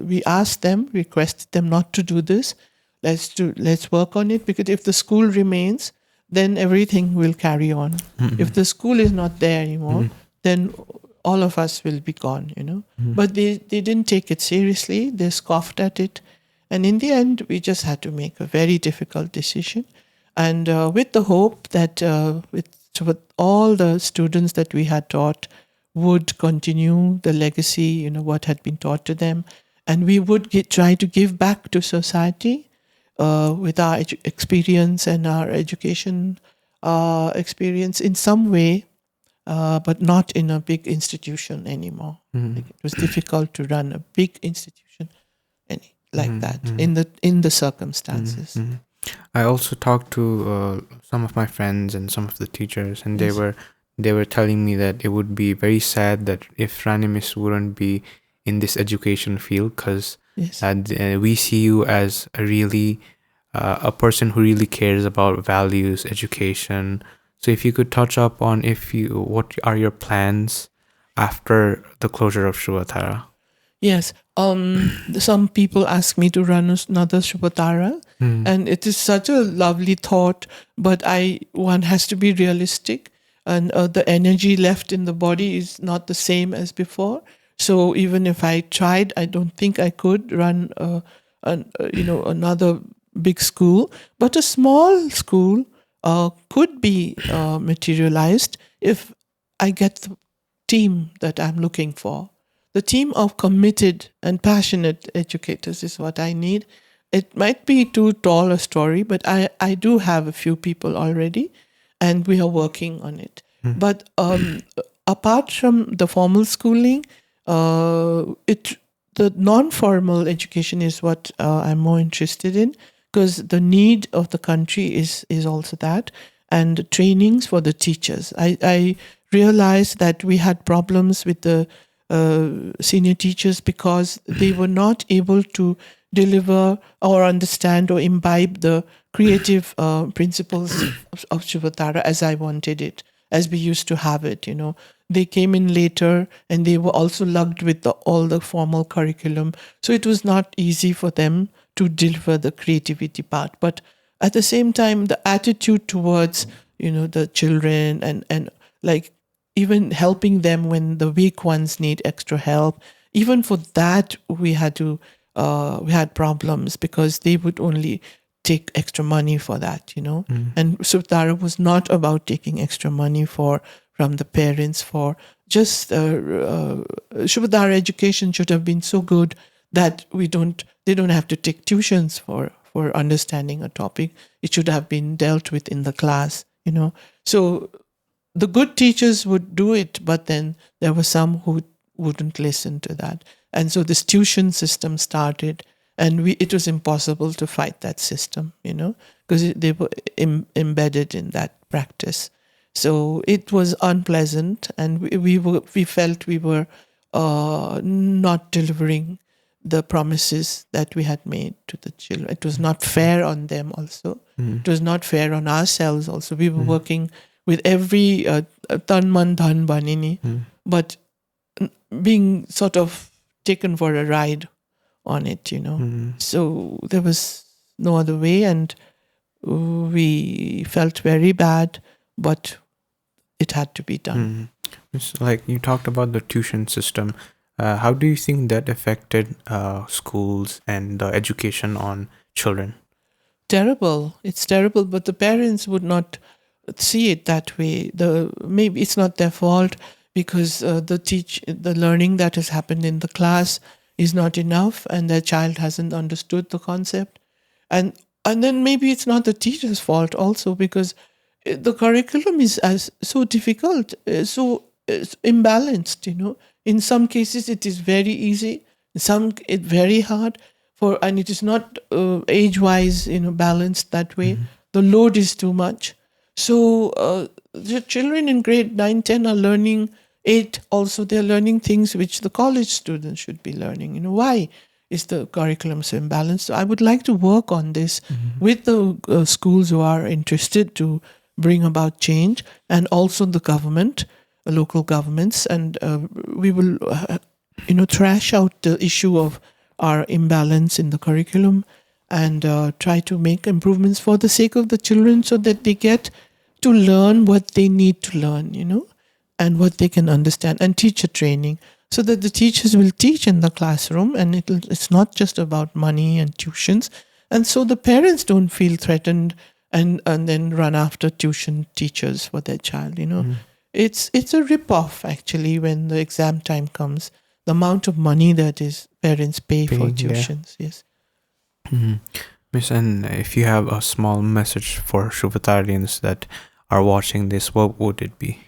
we asked them, requested them not to do this. Let's work on it, because if the school remains, then everything will carry on. If the school is not there anymore, then all of us will be gone, But they didn't take it seriously. They scoffed at it. And in the end, we just had to make a very difficult decision. And with the hope that with all the students that we had taught would continue the legacy, what had been taught to them. And we would try to give back to society with our experience and our education experience in some way. But not in a big institution anymore. It was difficult to run a big institution like that in the circumstances. I also talked to some of my friends and some of the teachers, and they were telling me that it would be very sad that if Rani Miss wouldn't be in this education field, because we see you as a person who really cares about values, education. So if you could touch up on what are your plans after the closure of Shuvatara? Yes. Some people ask me to run another Shuvatara, and it is such a lovely thought, but one has to be realistic, and the energy left in the body is not the same as before. So even if I tried, I don't think I could run another big school, but a small school could be materialized if I get the team that I'm looking for. The team of committed and passionate educators is what I need. It might be too tall a story, but I do have a few people already, and we are working on it. But apart from the formal schooling, the non-formal education is what I'm more interested in, because the need of the country is also that, and trainings for the teachers. I realized that we had problems with the senior teachers because they were not able to deliver or understand or imbibe the creative principles of Shuvatara as I wanted it, as we used to have it, They came in later, and they were also lugged with all the formal curriculum. So it was not easy for them to deliver the creativity part. But at the same time, the attitude towards, the children and like even helping them when the weak ones need extra help, even for that, we had problems because they would only take extra money for that, And Shuvatara was not about taking extra money from the parents for just Shuvatara education should have been so good that they don't have to take tuitions for understanding a topic. It should have been dealt with in the class, So the good teachers would do it, but then there were some who wouldn't listen to that. And so this tuition system started, and it was impossible to fight that system, because they were embedded in that practice. So it was unpleasant, and we felt we were not delivering the promises that we had made to the children. It was not fair on them also. It was not fair on ourselves also. We were working with every tan man dhan banini, but being sort of taken for a ride on it, So there was no other way, and we felt very bad, but it had to be done. It's like you talked about the tuition system. How do you think that affected schools and the education on children? Terrible. It's terrible, but the parents would not see it that way. Maybe it's not their fault because the learning that has happened in the class is not enough, and their child hasn't understood the concept, and then maybe it's not the teacher's fault also because the curriculum is so difficult, so imbalanced. In some cases it is very easy, in some it's very hard, and it is not age-wise, balanced that way. The load is too much. So the children in grade 9, 10 are learning 8 also. They're learning things which the college students should be learning. Why is the curriculum so imbalanced? So I would like to work on this with the schools who are interested to bring about change, and also the government, local governments, and we will, thrash out the issue of our imbalance in the curriculum and try to make improvements for the sake of the children so that they get to learn what they need to learn, and what they can understand, and teacher training so that the teachers will teach in the classroom, and it's not just about money and tuitions, and so the parents don't feel threatened and then run after tuition teachers for their child. It's a rip-off actually when the exam time comes. The amount of money that is parents pay for tuitions, yes. Miss, and if you have a small message for Shuvatarians that are watching this, what would it be?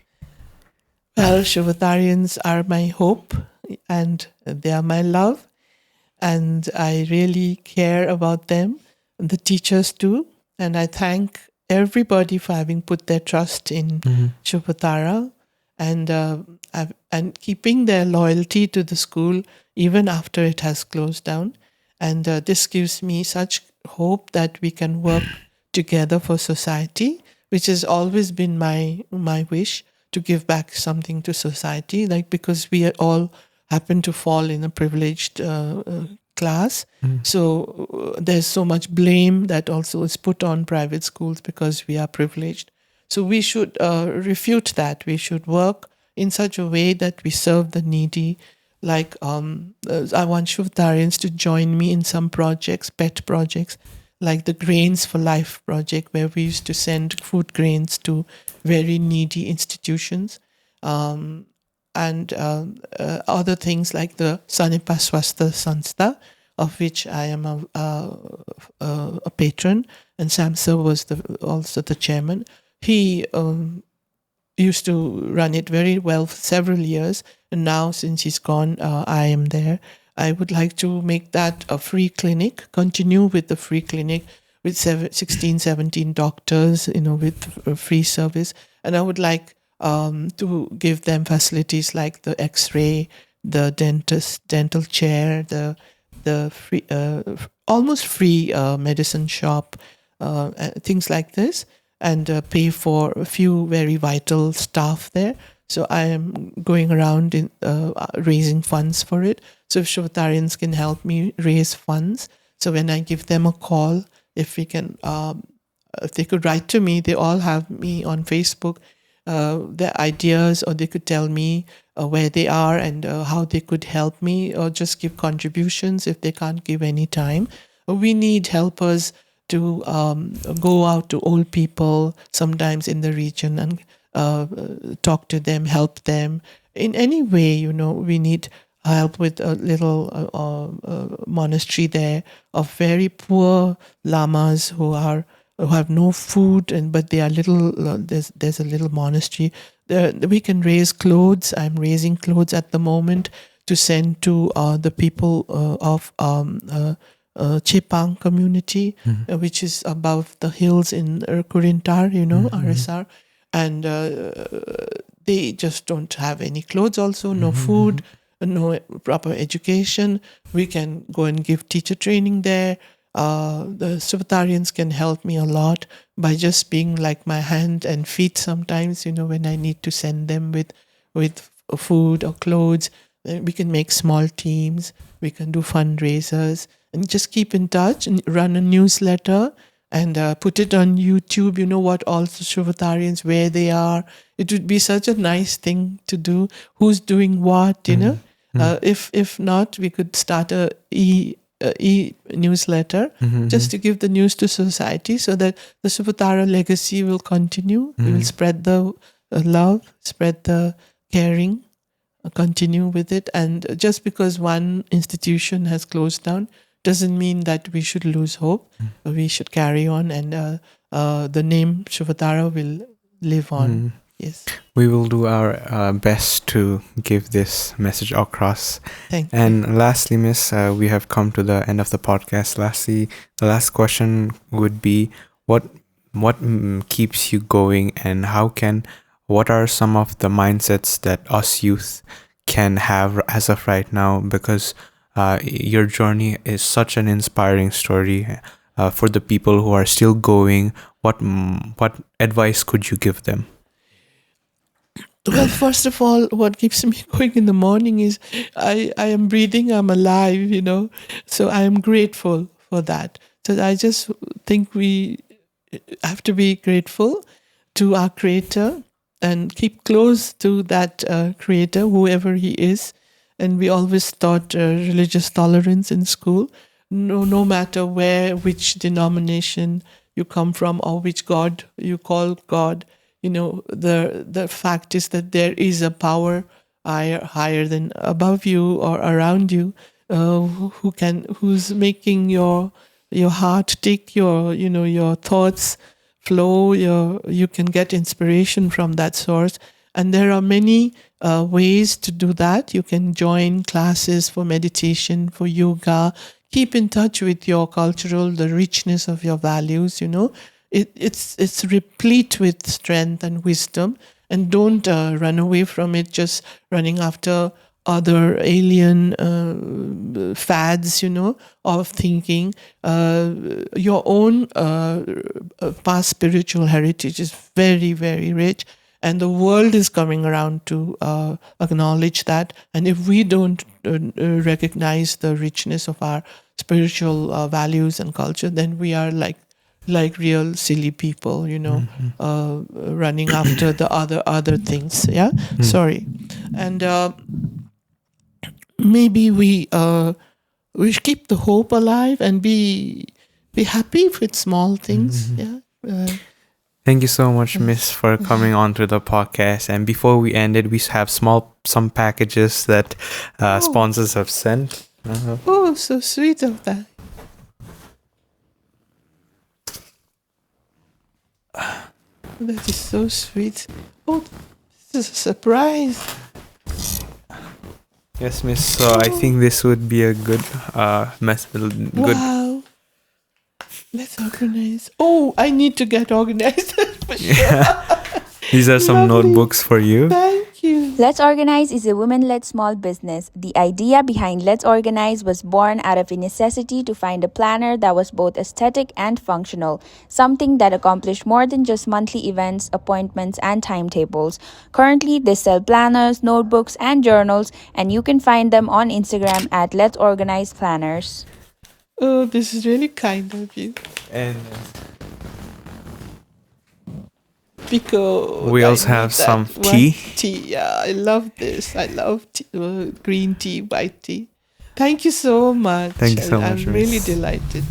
Well, Shuvatarians are my hope, and they are my love, and I really care about them, and the teachers too, and I thank everybody for having put their trust in Shuvatara, and keeping their loyalty to the school even after it has closed down. And this gives me such hope that we can work together for society, which has always been my wish, to give back something to society, because we all happen to fall in a privileged class. So there's so much blame that also is put on private schools because we are privileged. So we should refute that. We should work in such a way that we serve the needy. I want Shuvatarians to join me in some projects, pet projects, like the Grains for Life project, where we used to send food grains to very needy institutions, and other things like the Sanepa Swatha Sanstha, of which I am a patron, and Sam Sir was also the chairman. He used to run it very well for several years, and now since he's gone, I am there. I would like to make that a free clinic, continue with the free clinic with 16, 17 doctors, with free service. And I would like to give them facilities like the X-ray, the dental chair, the free, almost free medicine shop, things like this, and pay for a few very vital staff there. So I am going around in raising funds for it. So if Shuvatarians can help me raise funds, so when I give them a call, if we can, if they could write to me, they all have me on Facebook. their ideas, or they could tell me where they are and how they could help me, or just give contributions if they can't give any time. We need helpers to go out to old people sometimes in the region and talk to them, help them in any way. We need help with a little monastery there of very poor lamas who have no food, but they are little. There's a little monastery. We can raise clothes. I'm raising clothes at the moment to send to the people of Chepang community, which is above the hills in Kurintar, RSR. And they just don't have any clothes also, no food, no proper education. We can go and give teacher training there. The Shuvatarians can help me a lot by just being like my hand and feet sometimes, when I need to send them with food or clothes. We can make small teams. We can do fundraisers and just keep in touch and run a newsletter and put it on YouTube. What all the Shuvatarians, where they are. It would be such a nice thing to do. Who's doing what, If not, we could start a e-newsletter just to give the news to society so that the Shuvatara legacy will continue. We will spread the love, spread the caring, continue with it. And just because one institution has closed down doesn't mean that we should lose hope. We should carry on, and the name Shuvatara will live on. Yes. We will do our best to give this message across. Thank you. And lastly, Miss, we have come to the end of the podcast. Lastly, the last question would be, what keeps you going, and what are some of the mindsets that us youth can have as of right now? Because your journey is such an inspiring story for the people who are still going. What advice could you give them? Well, first of all, what keeps me going in the morning is I am breathing, I'm alive, so I am grateful for that. So I just think we have to be grateful to our Creator and keep close to that Creator, whoever He is. And we always taught religious tolerance in school, no matter which denomination you come from or which God you call God. The fact is that there is a power higher than above you or around you, who's making your heart tick, your thoughts flow. You can get inspiration from that source, and there are many ways to do that. You can join classes for meditation, for yoga. Keep in touch with your the richness of your values. It's replete with strength and wisdom, and don't run away from it just running after other alien fads, of thinking. Your own past spiritual heritage is very, very rich, and the world is coming around to acknowledge that. And if we don't recognize the richness of our spiritual values and culture, then we are like real silly people, running after the other things. Yeah. Sorry. And maybe we should keep the hope alive and be happy with small things. Yeah. Thank you so much, Miss, for coming on to the podcast. And before we end it, we have some packages that sponsors have sent. Oh, so sweet of that. That is so sweet. Oh, this is a surprise. Yes, Miss. So I think this would be a good good. Wow. Let's organize. Oh, I need to get organized for sure. Yeah. These are some Lovely. notebooks for you. Thank you. Let's Organize is a women-led small business. The idea behind Let's Organize was born out of a necessity to find a planner that was both aesthetic and functional, something that accomplished more than just monthly events, appointments, and timetables. Currently, they sell planners, notebooks, and journals, and you can find them on Instagram at Let's Organize Planners. Oh, this is really kind of you. And typical. We I also have need that some white tea. tea. Yeah, I love this. I love green tea, white tea. Thank you so much. Thank you so I'm much, really Miss. delighted.